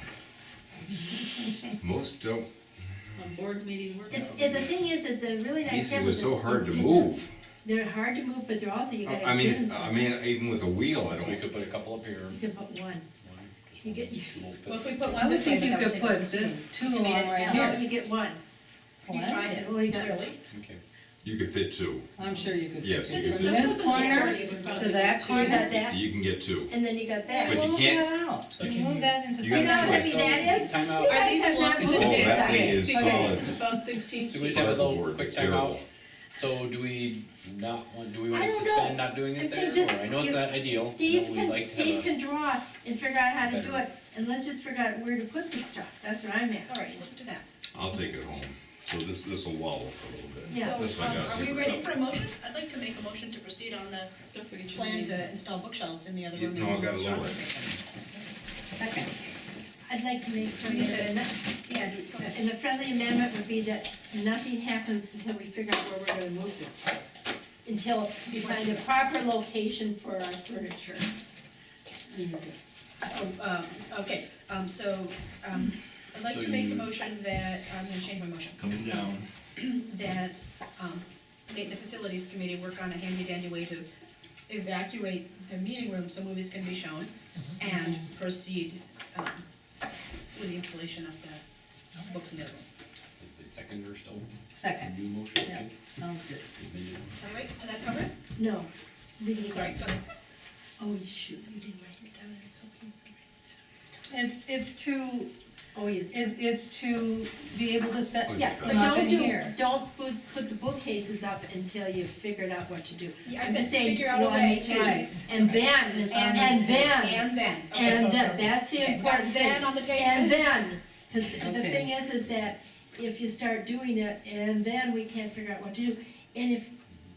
Most don't, On board meeting work. The thing is, it's a really nice. these things are cameras. so It's- hard to it's- move. They're hard to move, but they're also, you gotta. I get mean, them even with a wheel, I So we don't, could put a couple up here. You can put one. One, just You one, get- two won't fit. Well, if we put I one would this way, think you that would could take up put the this screen. two You made along it right now. No, here. you get one. You What? tried it, Well, you got- clearly. Okay. you could fit two. I'm sure you could. Yes, fit you it could From fit this two. corner You could to probably that do You corner. got that, You can get two. and then you got that. But you Move can't- that out, But move you- that into you You know got how something. heavy that is? Time You out. Are guys these have not walking moved Oh, this that stuff. thing is Because solid. this is about 16 So feet. we just have a little Board, quick it's time out. terrible. So do we not want, do we I want to don't suspend know. not doing I'm it saying there? just, Or I know it's you- not ideal. Steve You know, we'd can, like to have Steve a- can draw and figure out how to do better- it, and let's just figure out where to put the stuff, that's what I'm All asking. right, let's do that. I'll take it home. So this will wobble for a little bit. Yeah. This So, one got are we super ready tough. for a motion? I'd like to make a motion to proceed on the Don't forget your plan name. to install bookshelves in the other You- room. no, I gotta lower it. Second. I'd like to make, Do we need to- and Yeah, go ahead. the friendly amendment would be that nothing happens until we figure out where we're gonna move this stuff. Until we find a proper location for our furniture. Okay, I'd like So to make the you- motion that, I'm gonna change my motion, Coming down. that, Nate and the facilities committee work on a handy dandy way to evacuate the meeting room so movies can be shown, and proceed, with the installation of the books in the other room. Is the seconder still? Second, New motion? yeah, Okay. sounds good. Is that right? Did that cover it? No, read it Sorry, again. go ahead. Oh, shoot, you didn't write it down, I was hoping you would. It's to, Oh, yes. it's to be able to set Yeah, but them up don't in here. don't put the bookcases up until you've figured out what to do. Yeah, I I'm said just saying figure out a one, way two, to. Right. And then, It's on and the then, And then. Okay. and then, that's the Okay, important thing. then on the table. And then, because the Okay. thing is that if you start doing it, and then we can't figure out what to do, and if,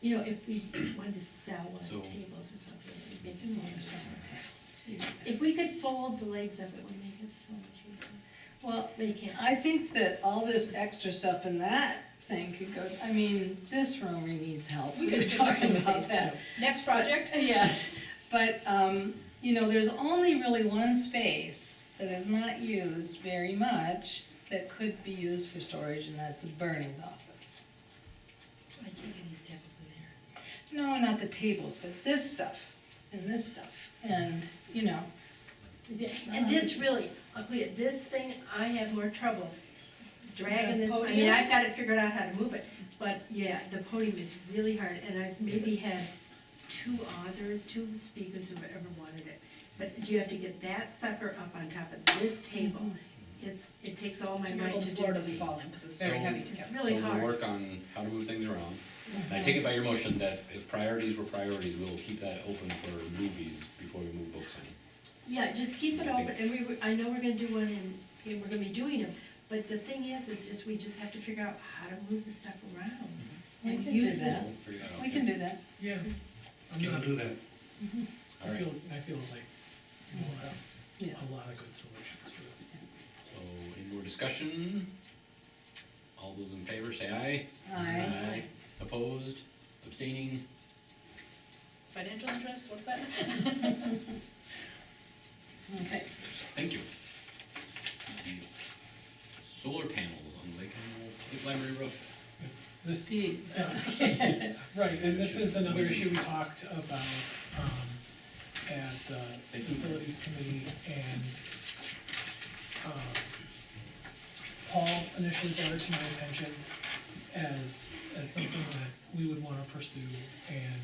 you know, if we wanted to sell one So- of the tables or something, it would make it more exciting. If we could fold the legs of it, would make it so much easier, Well, but you can't. I think that all this extra stuff in that thing could go, I mean, this room needs help. We We could were do this talking one with about these that. too. Next project? Yes, but, you know, there's only really one space that is not used very much that could be used for storage, and that's Bernie's office. I can't get these tables in there. No, not the tables, but this stuff, and this stuff, and, you know, Yeah, and this really, I'll tell you, this thing, I have more trouble dragging this, I mean, Podium? I've got to figure out how to move it. But yeah, the podium is really hard, and I've maybe had two speakers who ever wanted it. But you have to get that sucker up on top of this table. It takes all my So mind the to floor do. doesn't fall in, because it's very So- heavy to It's get. really So we'll hard. work on how to move things around. And I take it by your motion that if priorities were priorities, we'll keep that open for movies before we move books in. Yeah, just keep it open, and I know we're gonna do one and we're gonna be doing them. But the thing is just, we just have to figure out how to move the stuff around. we And can do use that. We'll figure that out. We can do that. Yeah, I'm Can not, do that. All right. I feel like we'll have Yeah. a lot of good solutions to this. So, any more discussion? All those in favor say aye. Aye. Opposed, abstaining, Financial interest, what's that? Okay. thank you. Solar panels on Lake Library roof. This, Steve, right, and this is another issue we talked about, at the facilities committee, and, Paul initially brought it to my attention as something that we would wanna pursue, and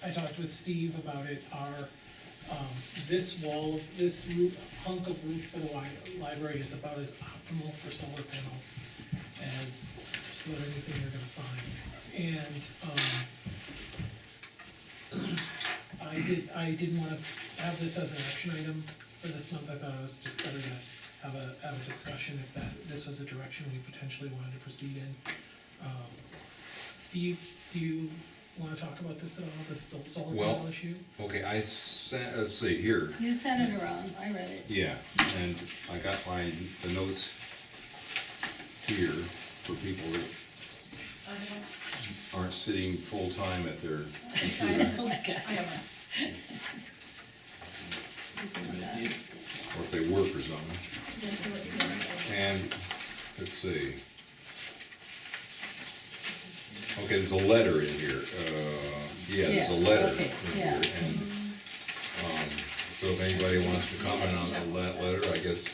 I talked with Steve about it, our this wall, this roof, hunk of roof for the library is about as optimal for solar panels as just about anything you're gonna find. And, I didn't wanna have this as an action item for this month. I thought it was just better to have a discussion if this was a direction we potentially wanted to proceed in. Steve, do you wanna talk about this at all, this solar Well- panel issue? Okay, I sent, let's see, here, You sent it around, I read it. yeah, and I got the notes here for people that aren't sitting full-time at their computer, Like a- I have or if they work or something. And, let's see. Okay, there's a letter in here, yeah, there's a Yes, letter okay, in yeah. here, and, so if anybody wants to comment on that letter, I guess,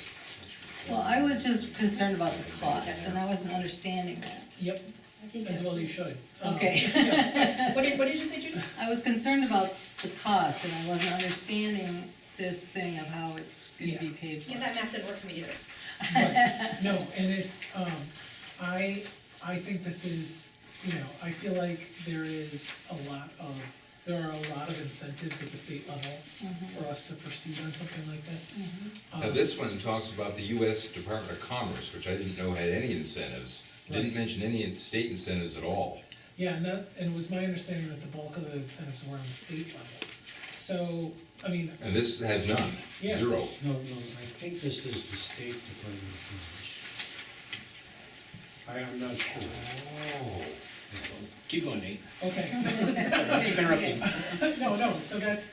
Well, I was just concerned about the cost, and I wasn't understanding that. Yep, as well you should. Okay. what did you say, Judy? I was concerned about the cost, and I wasn't understanding this thing of how it's gonna be paid Yeah, for. that math didn't work for me either. But, no, and it's, I think this is, you know, I feel like there are a lot of incentives at the state level for us to proceed on something like this. now this one talks about the US Department of Commerce, which I didn't know had any incentives. Didn't Right. mention any state incentives at all. Yeah, and it was my understanding that the bulk of the incentives were on the state level. So, I mean, And this has none, Yeah. zero. No, I think this is the State Department of Commerce. I'm not sure. Oh. Keep going, Nate. okay, so. Keep interrupting. No, so that's,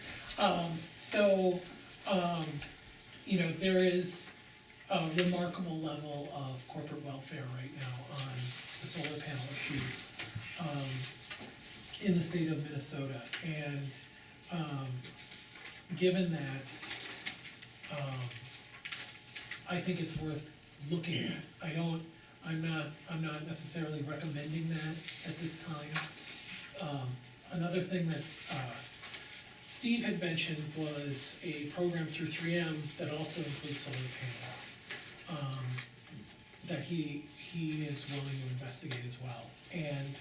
you know, there is a remarkable level of corporate welfare right now on the solar panel issue, in the state of Minnesota, and, given that, I think it's worth looking at. I'm not necessarily recommending that at this time. Another thing that, Steve had mentioned was a program through 3M that also includes solar panels, that he is willing to investigate as well. And,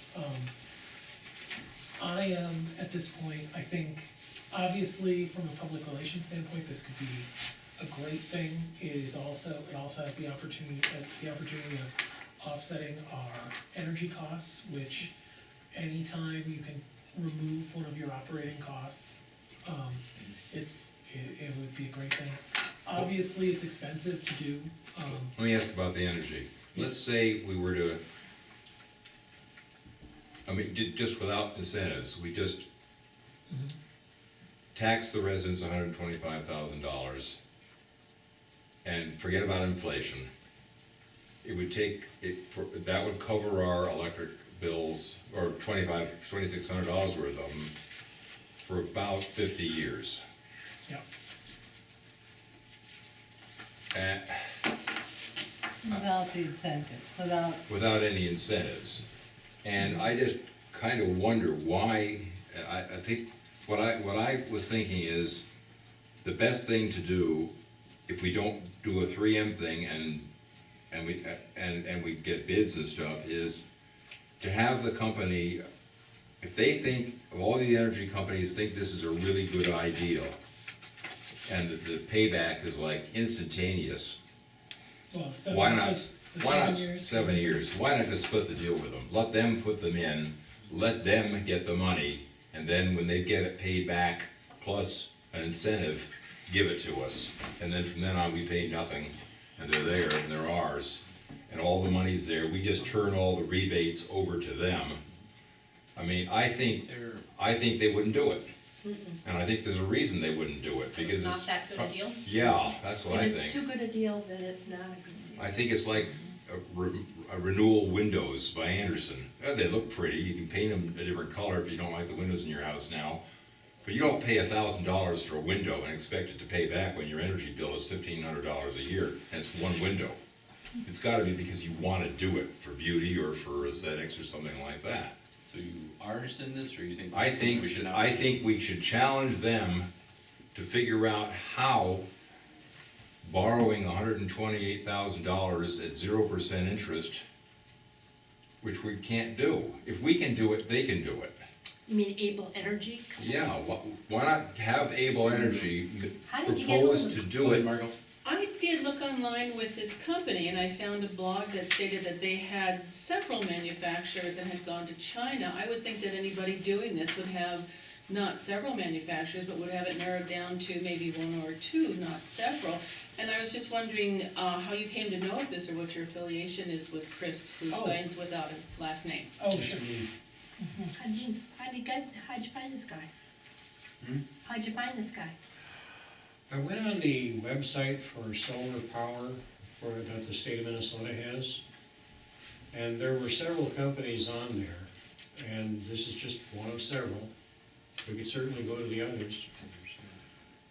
I am, at this point, I think, obviously, from a public relations standpoint, this could be a great thing. It also has the opportunity of offsetting our energy costs, which anytime you can remove one of your operating costs, it would be a great thing. Obviously, it's expensive to do, Let me ask about the energy. Let's say we were to, I mean, just without incentives, we just tax the residents $125,000 and forget about inflation. It would take, that would cover our electric bills, or $2,600 worth of them, for about 50 years. yeah. Without the incentives, Without any incentives. And I just kind of wonder why, I think, what I was thinking is, the best thing to do, if we don't do a 3M thing and we get bids and stuff, is to have the company, if they think, all the energy companies think this is a really good idea, and that the payback is like instantaneous, Well, why not, the why not 7 years? 7 years? Why not just split the deal with them? Let them put them in, let them get the money, and then when they get it paid back, plus an incentive, give it to us. And then from then on, we pay nothing, and they're there, and they're ours. And all the money's there, we just turn all the rebates over to them. I mean, I think they wouldn't do it. And I think there's a reason they wouldn't do it, because It's not that good a deal? Yeah, that's what I If think. it's too good a deal, then it's not a good deal. I think it's like a renewal windows by Anderson. They look pretty, you can paint them a different color if you don't like the windows in your house now. But you don't pay $1,000 for a window and expect it to pay back when your energy bill is $1,500 a year, and it's one window. It's gotta be because you wanna do it for beauty or for aesthetics or something like that. So you are interested in this, or you think I this is something think, we should not? I think we should challenge them to figure out how borrowing $128,000 at 0% interest, which we can't do. If we can do it, they can do it. You mean Able Energy? Yeah, why not have Able Energy How did you get propose hold of to it? do it? Margot? I did look online with this company, and I found a blog that stated that they had several manufacturers and had gone to China. I would think that anybody doing this would have not several manufacturers, but would have it narrowed down to maybe one or two, not several. And I was just wondering how you came to know of this, or what your affiliation is with Chris, who Oh. signs without a last name. Oh, sure. How'd you find this guy? How'd you find this guy? I went on the website for solar power that the state of Minnesota has, and there were several companies on there, and this is just one of several. We could certainly go to the others.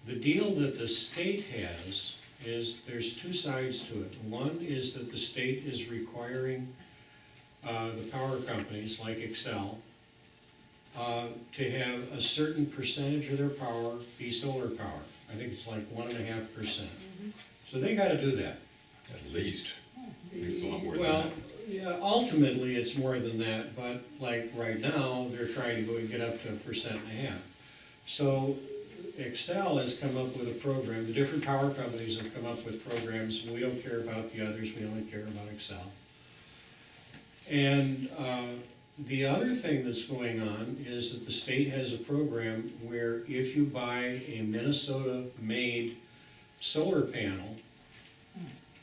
The deal that the state has is, there's two sides to it. One is that the state is requiring the power companies like Xcel to have a certain percentage of their power be solar power. I think it's like 1.5%. So they gotta do that. At least. It's a lot more than Well, that. yeah, ultimately, it's more than that, but like right now, they're trying to go and get up to 1.5%. So Xcel has come up with a program, the different power companies have come up with programs, and we don't care about the others, we only care about Xcel. And the other thing that's going on is that the state has a program where if you buy a Minnesota-made solar panel,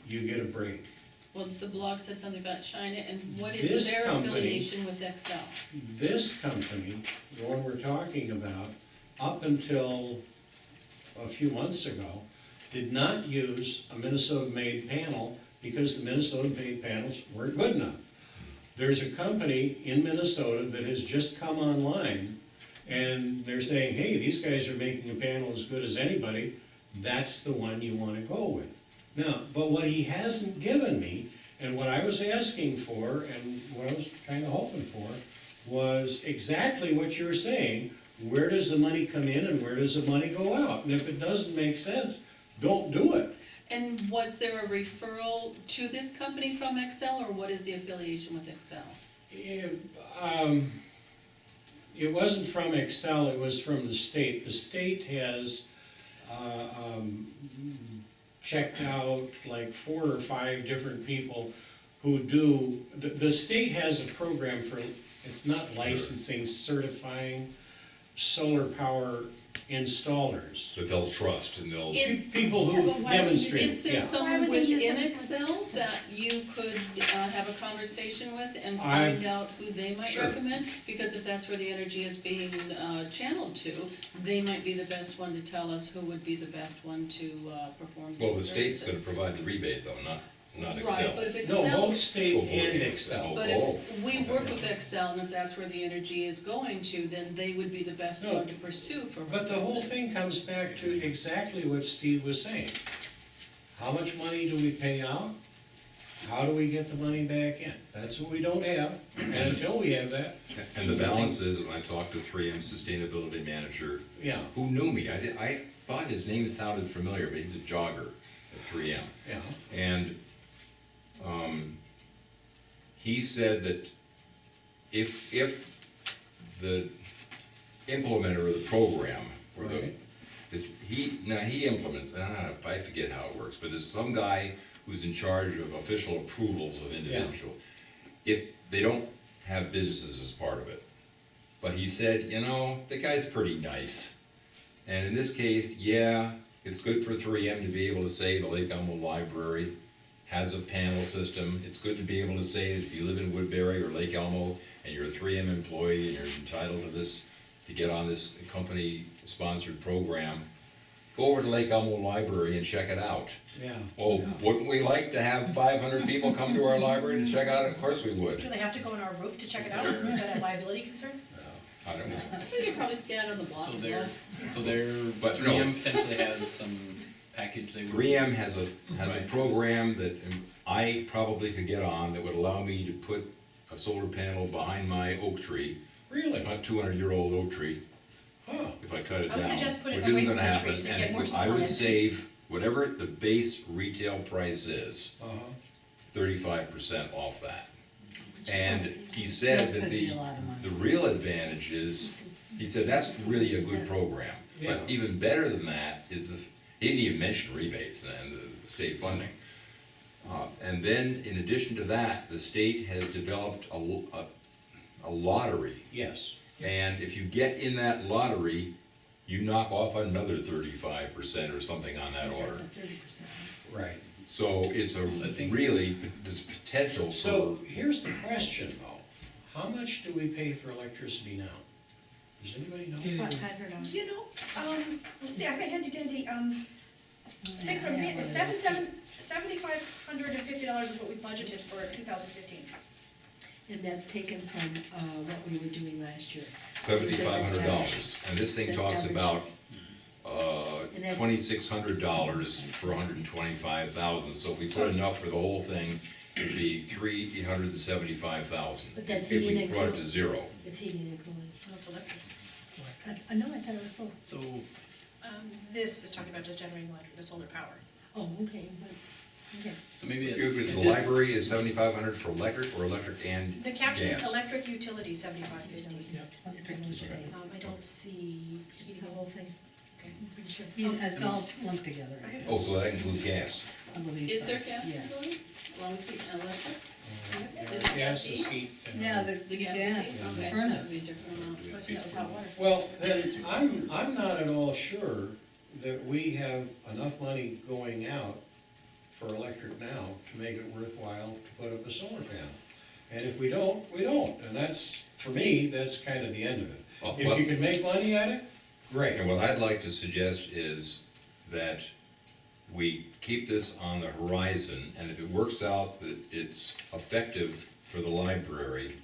you get a break. Well, the blog said something about China, and what This is their company- affiliation with Excel? This company, the one we're talking about, up until a few months ago, did not use a Minnesota-made panel because the Minnesota-made panels weren't good enough. There's a company in Minnesota that has just come online, and they're saying, hey, these guys are making a panel as good as anybody, that's the one you wanna go with. Now, but what he hasn't given me, and what I was asking for, and what I was kinda hoping for, was exactly what you're saying. Where does the money come in and where does the money go out? And if it doesn't make sense, don't do it. And was there a referral to this company from Excel, or what is the affiliation with Excel? It wasn't from Excel, it was from the state. The state has checked out like 4 or 5 different people who do, the state has a program for, it's not licensing, certifying solar power installers. That they'll trust and they'll, Is- People Yeah, who but why would you- demonstrate, Is there yeah. Why someone would they use within something like Excel this? that you could have a conversation with and I- find out who they might Sure. recommend? Because if that's where the energy is being channeled to, they might be the best one to tell us who would be the best one to perform these services. well, the state's gonna provide the rebate though, not Right, Excel. but if No, Excel, both state Oh, boy, and yeah, Excel. but Oh. if we work with Excel, and if that's where the energy is going to, then they would be the best No, one to pursue for But the whole business. thing comes back to exactly what Steve was saying. How much money do we pay out? How do we get the money back in? That's what we don't have, and until we have that, And the balance is, when I talked to 3M sustainability manager, yeah, who knew me, I thought his name sounded familiar, but he's a jogger at 3M. yeah. And he said that if the implementer of the program, or the, Right. he implements, I forget how it works, but there's some guy who's in charge of official approvals of individual. If they don't have businesses as part of it. But he said, the guy's pretty nice. And in this case, yeah, it's good for 3M to be able to say the Lake Elmo Library has a panel system. It's good to be able to say that if you live in Woodbury or Lake Elmo and you're a 3M employee and you're entitled to this, to get on this company-sponsored program, go over to Lake Elmo Library and check it out. Yeah. Oh, wouldn't we like to have 500 people come to our library to check out? Of course we would. Do they have to go on our roof to check it out? Is that a liability concern? I don't know. We could probably stand on the block. So they're, But no. 3M potentially has some package they would. 3M has a Right. program that I probably could get on that would allow me to put a solar panel behind my oak tree, Really? a 200-year-old oak tree, Huh. if I cut it I would down. suggest put it which away isn't from gonna the happen, trees and and get more I sun would on it. save whatever the base retail price is, Uh-huh. 35% off that. And he said That that could be a lot of money. the real advantage is, he said, that's really a good program. Yeah. But even better than that is he didn't even mention rebates and the state funding. And then, in addition to that, the state has developed a lottery. Yes. And if you get in that lottery, you knock off another 35% or something on that order. 30%. Right. So it's I think- really, there's potential So for, here's the question though, how much do we pay for electricity now? Does anybody know? It About is. $500. You know, let's see, I have a handy dandy, I think Yeah, from, yeah, it's $7,550 is what we budgeted for 2015. And that's taken from, what we were doing last year. $7,500. And this thing Is that talks average? about, And that's- $2,600 for 125,000. So if we put enough for the whole thing, it'd be $375,000. But that's If heating we and brought it to cooling. zero. It's heating and cooling. No, it's electric. I know, I thought it was both. So, This is talking about just generating electric, the solar power. Oh, okay, okay. so maybe at The this- library is 7,500 for electric or electric and The caption is gas? electric utility, 7550. It's a much day. I don't see It's heating. the whole thing, Okay. I'm pretty sure. Yeah, it's all lumped together, Oh, so that includes gas. I believe Is so. there gas Yes. going along with the electric? Gas is heat. and- Yeah, the The gas gas is heat? Okay, so that furnace. would be a different amount. I think that was hot water. Well, then, I'm not at all sure that we have enough money going out for electric now to make it worthwhile to put up a solar panel. And if we don't, we don't, and that's, for me, that's kind of the end of it. Well, If you can make money at it, great. And what I'd like to suggest is that we keep this on the horizon, and if it works out that it's effective for the library,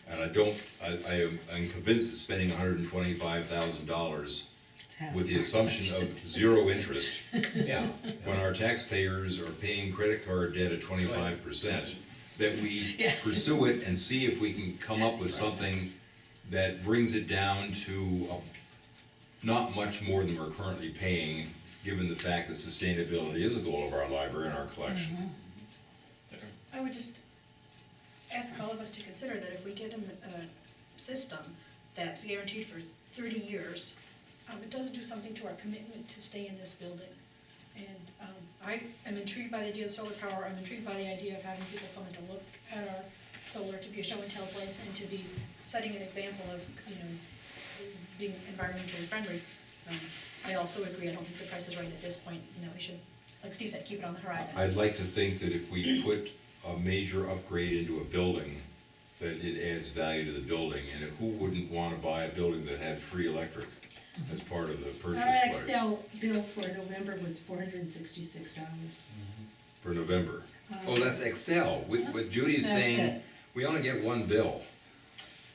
and I'm convinced that spending $125,000 It's half with the of it. assumption of zero interest, Yeah, when our taxpayers are paying credit card debt at 25%, that we Yeah. pursue it and see if we can come up with something that brings it down to not much more than we're currently paying, given the fact that sustainability is a goal of our library and our collection. I would just ask all of us to consider that if we get a system that's guaranteed for 30 years, it doesn't do something to our commitment to stay in this building. And I am intrigued by the idea of solar power, I'm intrigued by the idea of having people come in to look at our solar, to be a show and tell place, and to be setting an example of, being environmentally friendly. I also agree, I don't think the price is right at this point, we should, like Steve said, keep it on the horizon. I'd like to think that if we put a major upgrade into a building, that it adds value to the building, and who wouldn't want to buy a building that had free electric as part of the purchase Our price Excel bill for November was $466. for November? Oh, that's Excel. What Judy's That's saying, good. we only get one bill.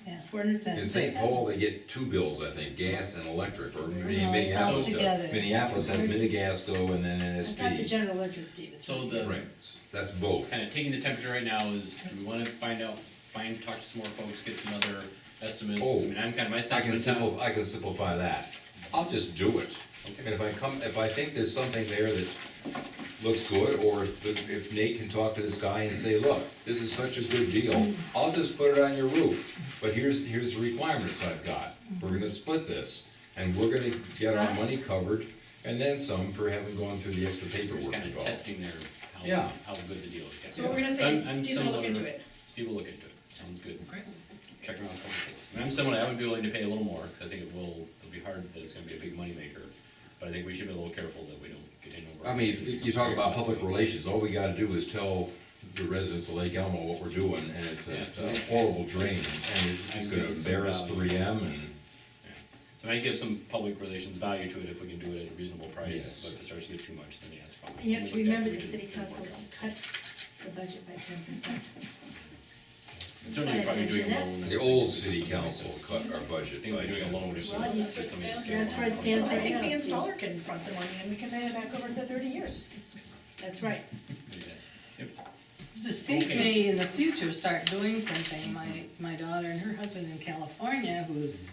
Yeah. It's $466. In St. Paul, they get two bills, I think, gas and electric, or No, it's all Minneapolis does. together. Minneapolis has Minigasco and then I got the NSP. general electricity. It's So not the- good. Right, that's both. kind of taking the temperature right now is, do we want to talk to some more folks, get some other estimates? Oh, I'm kind of, my I sentiment now. can simplify that. I'll just do it. And if I think there's something there that looks good, or if Nate can talk to this guy and say, look, this is such a good deal, I'll just put it on your roof. But here's the requirements I've got. We're gonna split this, and we're gonna get our money covered, and then some for having gone through the extra We're just paperwork kind of involved. testing Yeah. how good the deal is. So what we're gonna say is I'm Steve's gonna look similar- into it. Steve will look into it, sounds good. Check around a couple things. I'm similar, I would be willing to pay a little more, because I think it'll be hard, that it's gonna be a big moneymaker. But I think we should be a little careful that we don't get in over. I mean, you talk about public relations, all we gotta do is tell the residents of Lake Elmo what we're doing, and it's a horrible drain, and it's gonna embarrass 3M and. So I give some public relations value to it if we can do it at a reasonable price, Yes. but if it starts to get too much, then yeah, it's probably. You have to we looked at remember it, we the did city more council work. cut the budget by 10%. And certainly you're probably doing a loan. The old city council cut our I budget think by we're doing a loan, just so Well, get somebody to scale. That's where it down. stands I right think now. the Steve. installer can front the money and we can pay it back over the 30 years. That's right. Yep. The state Okay. may in the future start doing something. My daughter and her husband in California, who's,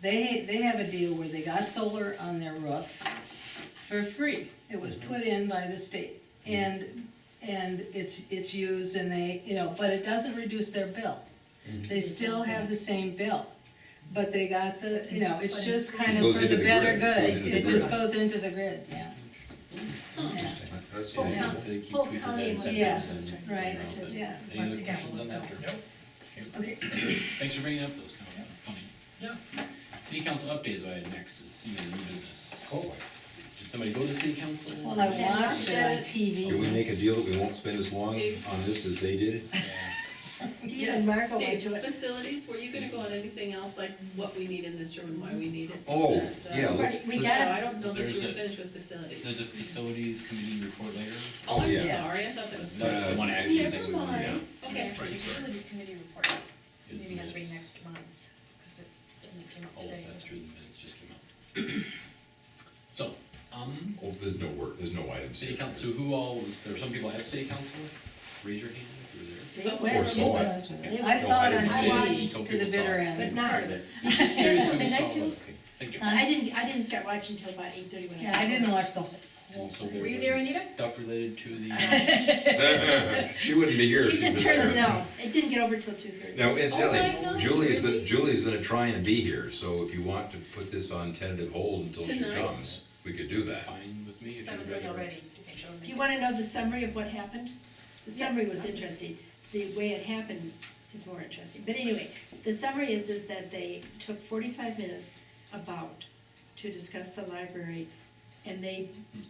they have a deal where they got solar on their roof for free. It was put in by the state, and it's used, and they, you know, but it doesn't reduce their bill. They still have the same bill, but they got the, you know, it's But just it's kind Goes of for into the the better grid. Goes good. into the It just grid. goes into the grid, yeah. Interesting. That's Whole good. town- They keep whole tweaking county that was- incentives Yeah, and right, around, but yeah. Any other questions on that? Okay. Thanks for bringing up those kind of funny. Yeah. City council updates, I had next is see new business. Oh, Did somebody go to city council? Well, I watched it on can we TV. make a deal that we won't spend as long on this as they did? Steve and Marco went to Steve, it. facilities, were you gonna go on anything else, like what we need in this room and why we need it? Oh, That, yeah, let's, Right, we let's- got No, it. I don't know that There's you were a- finished with facilities. There's a facilities committee report later. Oh, I'm yeah. sorry, I thought that was. That was the one action Never thing we wanted, mind. And Okay. actually, the facilities committee report, Is maybe has to be minutes. next month, because it didn't come up Oh, today. that's true, the minutes just came out. So, oh, there's no work, there's no items. city here. council, so who all was, there were some people at city council? Raise your hand if you were there. They Or went. saw it. I saw it on No, I didn't see it. TV to the bitter But end. not, Part of it. did you stay Curious until who midnight saw too? what, okay, thank you. I didn't start watching until about 8:30 when I. Yeah, I didn't watch the whole And so thing. there Were you there, was Anita? stuff related to the, She wouldn't be here if She she just was turns it there. out. It didn't get over till 2:30. Now, Oh my incidentally, gosh, Julie's gonna try and be here, so if you want to put this on tentative hold until she Tonight? comes, we could do that. fine with me if you're 7:30 ready. already, do you think she'll make Do you it? wanna know the summary of what happened? The summary Yes. was interesting. The way it happened is more interesting. But anyway, the summary is that they took 45 minutes about to discuss the library. And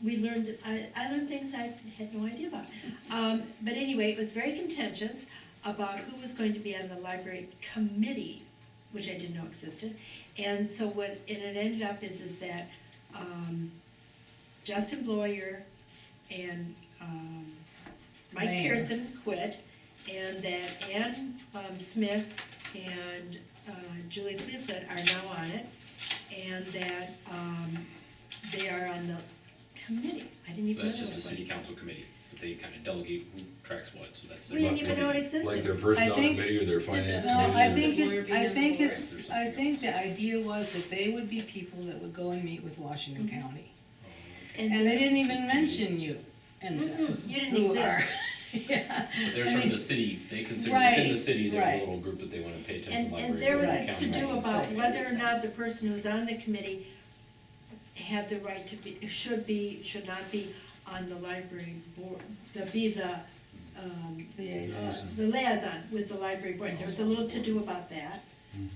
we learned, I learned things I had no idea about. But anyway, it was very contentious about who was going to be on the library committee, which I didn't know existed. And so and it ended up is that, Justin Bloyer and, Mike Mayor. Pearson quit, and that Ann, Smith and, Julie Cleveland are now on it, and that, they are on the committee. I didn't So even know. that's just that a was city council committee, that they kind of delegate who tracks what, so that's. We didn't even know it Like existed. their personnel I think- committee or their finance No, committee? I or- think Lawyer it's, being I on think the board. it's, I think the idea was that they would be people that would go and meet with Washington County. Oh, okay. And they didn't even mention you and You didn't who are. exist. Yeah. But they're I sort of mean, the city, they consider right, within the city, they're a right. little group that they wanna pay attention to the library. And there was board, a county to-do meetings. about Right. whether or not the person who was on the committee had the right to be, should not be on the library board, Liaison. the liaison with the library board. There was a little to-do about that,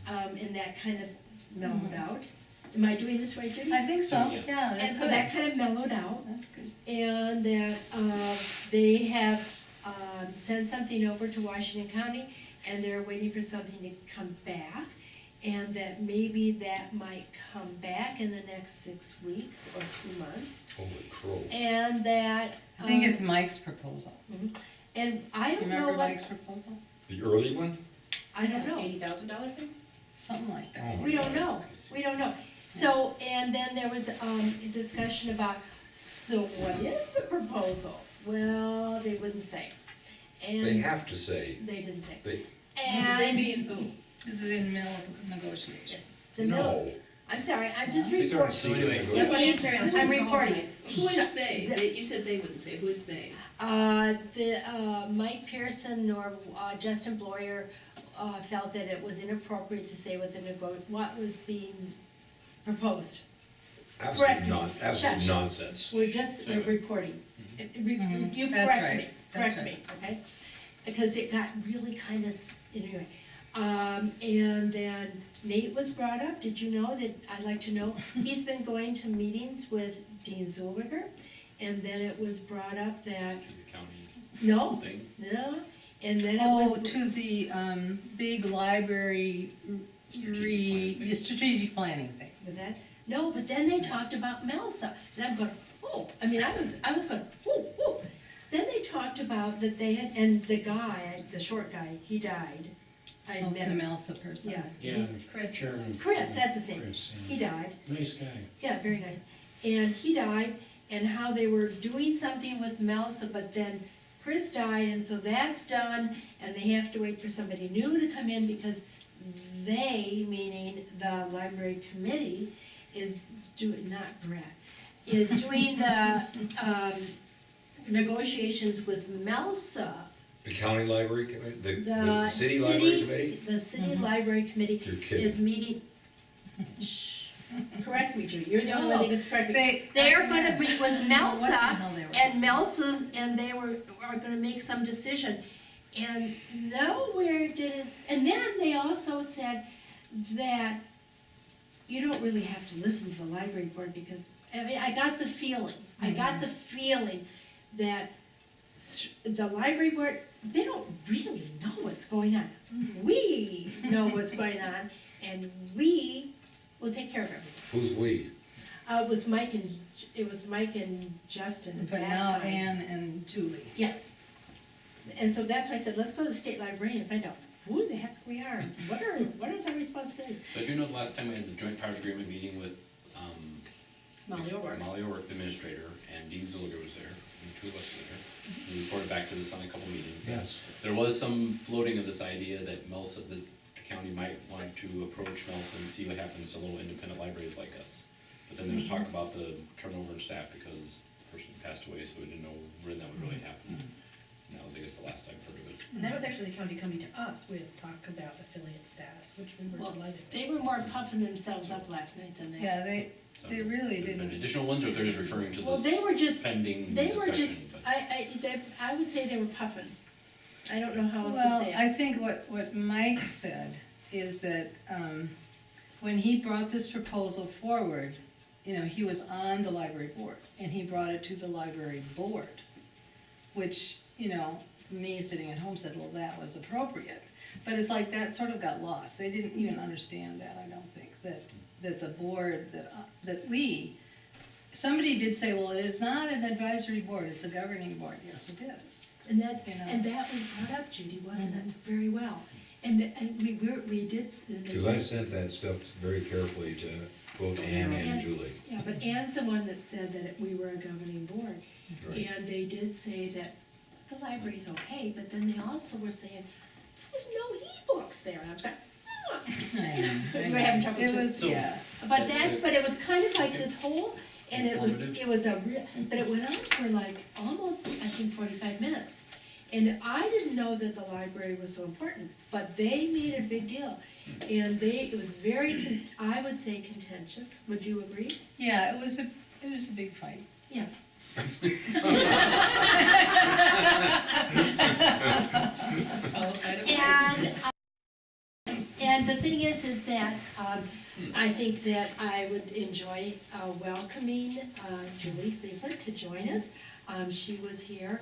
and that kind of mellowed out. Am I doing this right, Judy? I think so, Yeah. yeah, And that's so good. that kind of mellowed out. That's good. And that they have sent something over to Washington County, and they're waiting for something to come back, and that maybe that might come back in the next 6 weeks or 2 months, Holy crow. and that. I think it's Mike's proposal. And I don't know Remember what, Mike's proposal? The early one? I don't know. $80,000 thing? Something like that. Oh my We don't God. know, we don't know. So, and then there was a discussion about, so what is the proposal? Well, they wouldn't say. And They have to say, They didn't say. they, They And, mean who? This is in the middle of negotiations. it's the middle. no, I'm sorry, I'm just these aren't reporting. secret anyway, That's negotiations. what I'm reporting. Who is they? Zip. You said they wouldn't say, who is they? Mike Pearson or Justin Bloyer felt that it was inappropriate to say what was being proposed. Correct me. absolute Shush. nonsense. We're reporting. Mhm. You That's correct right. me, That's correct me, okay? Because it got really kind of, anyway. And then Nate was brought up, did you know that, I'd like to know, he's been going to meetings with Dean Zulliger, and then it was brought up that, To the county no, thing. no, and then it Oh, was. to the, big library strategic planning thing. Was that? No, but then they talked about Melissa, and I'm going, oh, I mean, I was going, whoa, whoa. Then they talked about that they had, and the guy, the short guy, he died. I Oh, met the him. Melsa person. Yeah. Yeah, Chris. Chairman. Chris, that's his name. Chris, yeah. He died, Nice guy. yeah, very nice. And he died, and how they were doing something with Melissa, but then Chris died, and so that's done, and they have to wait for somebody new to come in because they, meaning the library committee, is doing, not Brett, is doing the, negotiations with MELSA. The county library committee, the The city library committee? The city library committee You're kidding. is meeting, shh, correct me, Judy, you're the only one that gets corrected. They- They are gonna be with What the MELSA, hell they were- and MELSA's, and they are gonna make some decision. And nowhere did it, and then they also said that you don't really have to listen to the library board, because, I mean, I got the feeling that the library board, they don't really know what's going on. We know what's going on, and we will take care of everything. Who's we? It was Mike and Justin at But that now time. Ann and Julie. Yeah. And so that's why I said, let's go to the state library and find out who the heck we are, and what is our responsibilities? So I do know the last time we had the joint powers agreement meeting with, Molly O'Rourke. Molly O'Rourke, the administrator, and Dean Zilliger was there, and two of us were there. We reported back to this on a couple meetings. Yes. There was some floating of this idea that MELSA, that the county might want to approach MELSA and see what happens to little independent libraries like us. But then there was talk about the turnover in staff because the person passed away, so we didn't know when that would really happen. And that was, I guess, the last I've heard of it. And that was actually the county coming to us with talk about affiliate status, which we were Well, delighted with. they were more puffing themselves up last night than that. Yeah, they So, really there's been didn't. additional ones, or if they're just referring to Well, they were this just, pending they were just, discussion, but. I would say they were puffing. I don't know how else to Well, say I it. think what Mike said is that, when he brought this proposal forward, you know, he was on the library board, and he brought it to the library board, which, you know, me sitting at home said, well, that was appropriate. But it's like that sort of got lost. They didn't even understand that, I don't think, that the board, that we, somebody did say, well, it is not an advisory board, it's a governing board. Yes, it is. And that, you know. and that was brought up, Judy, wasn't it? Very well. And we did. Because I sent that stuff very carefully to both Ann and Julie. Yeah, but Ann's the one that said that we were a governing board. Right. And they did say that the library's okay, but then they also were saying, there's no e-books there. And I was like, I we were having trouble It too. was, So- yeah. But That's but it was kind of like this whole, and it was Informative. but it went on for like almost, I think, 45 minutes. And I didn't know that the library was so important, but they made a big deal. And it was very, I would say contentious, would you agree? Yeah, it was a big fight. Yeah. And the thing is that, I think that I would enjoy welcoming Julie Cleveland to join us. She was here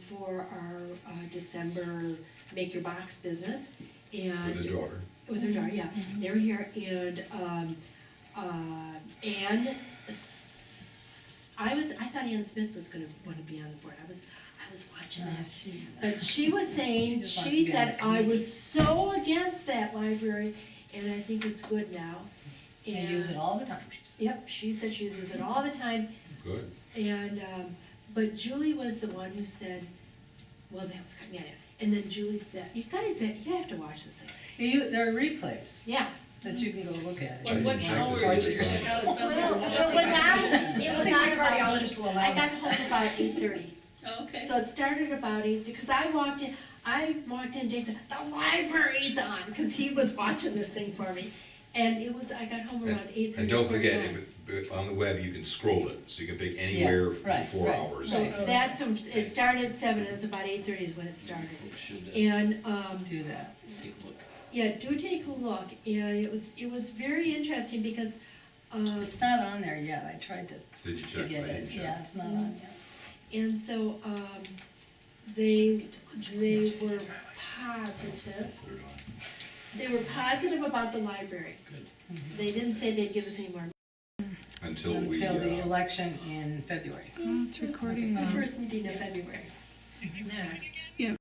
for our December Make Your Box business, and. With the daughter. With her daughter, yeah. They were here, and I thought Ann Smith was gonna wanna be on the board. I was watching that. But she was saying, She just wants she to be on said, the I committee." was so against that library, and I think it's good now. They use it all the time, she said. Yep, she said she uses it all the time, Good. and, but Julie was the one who said, well, that was kind of, yeah, and then Julie said, you have to watch this thing. There are replays Yeah. that you can go look at. I didn't check this out yourself. It was on about I got home about 8:30. Oh, okay. So it started about 8, because I walked in, Dave said, the library's on, because he was watching this thing for me. And I got home around 8:30. And don't forget, on the web, you can scroll it, so you can pick anywhere for right, 4 right. hours. So it started at 7, it was about 8:30 is when it started. Folks should And, Do that. take a look. yeah, do take a look, and it was very interesting, because, It's not on there yet. I tried to Did you check? get I it. didn't check. Yeah, it's not on yet. and so, they were positive. Put it on. They were positive about the library. Good. They didn't say they'd give us any more. Until we, Until the election in February. It's recording The now. first meeting of February. Next. Yeah.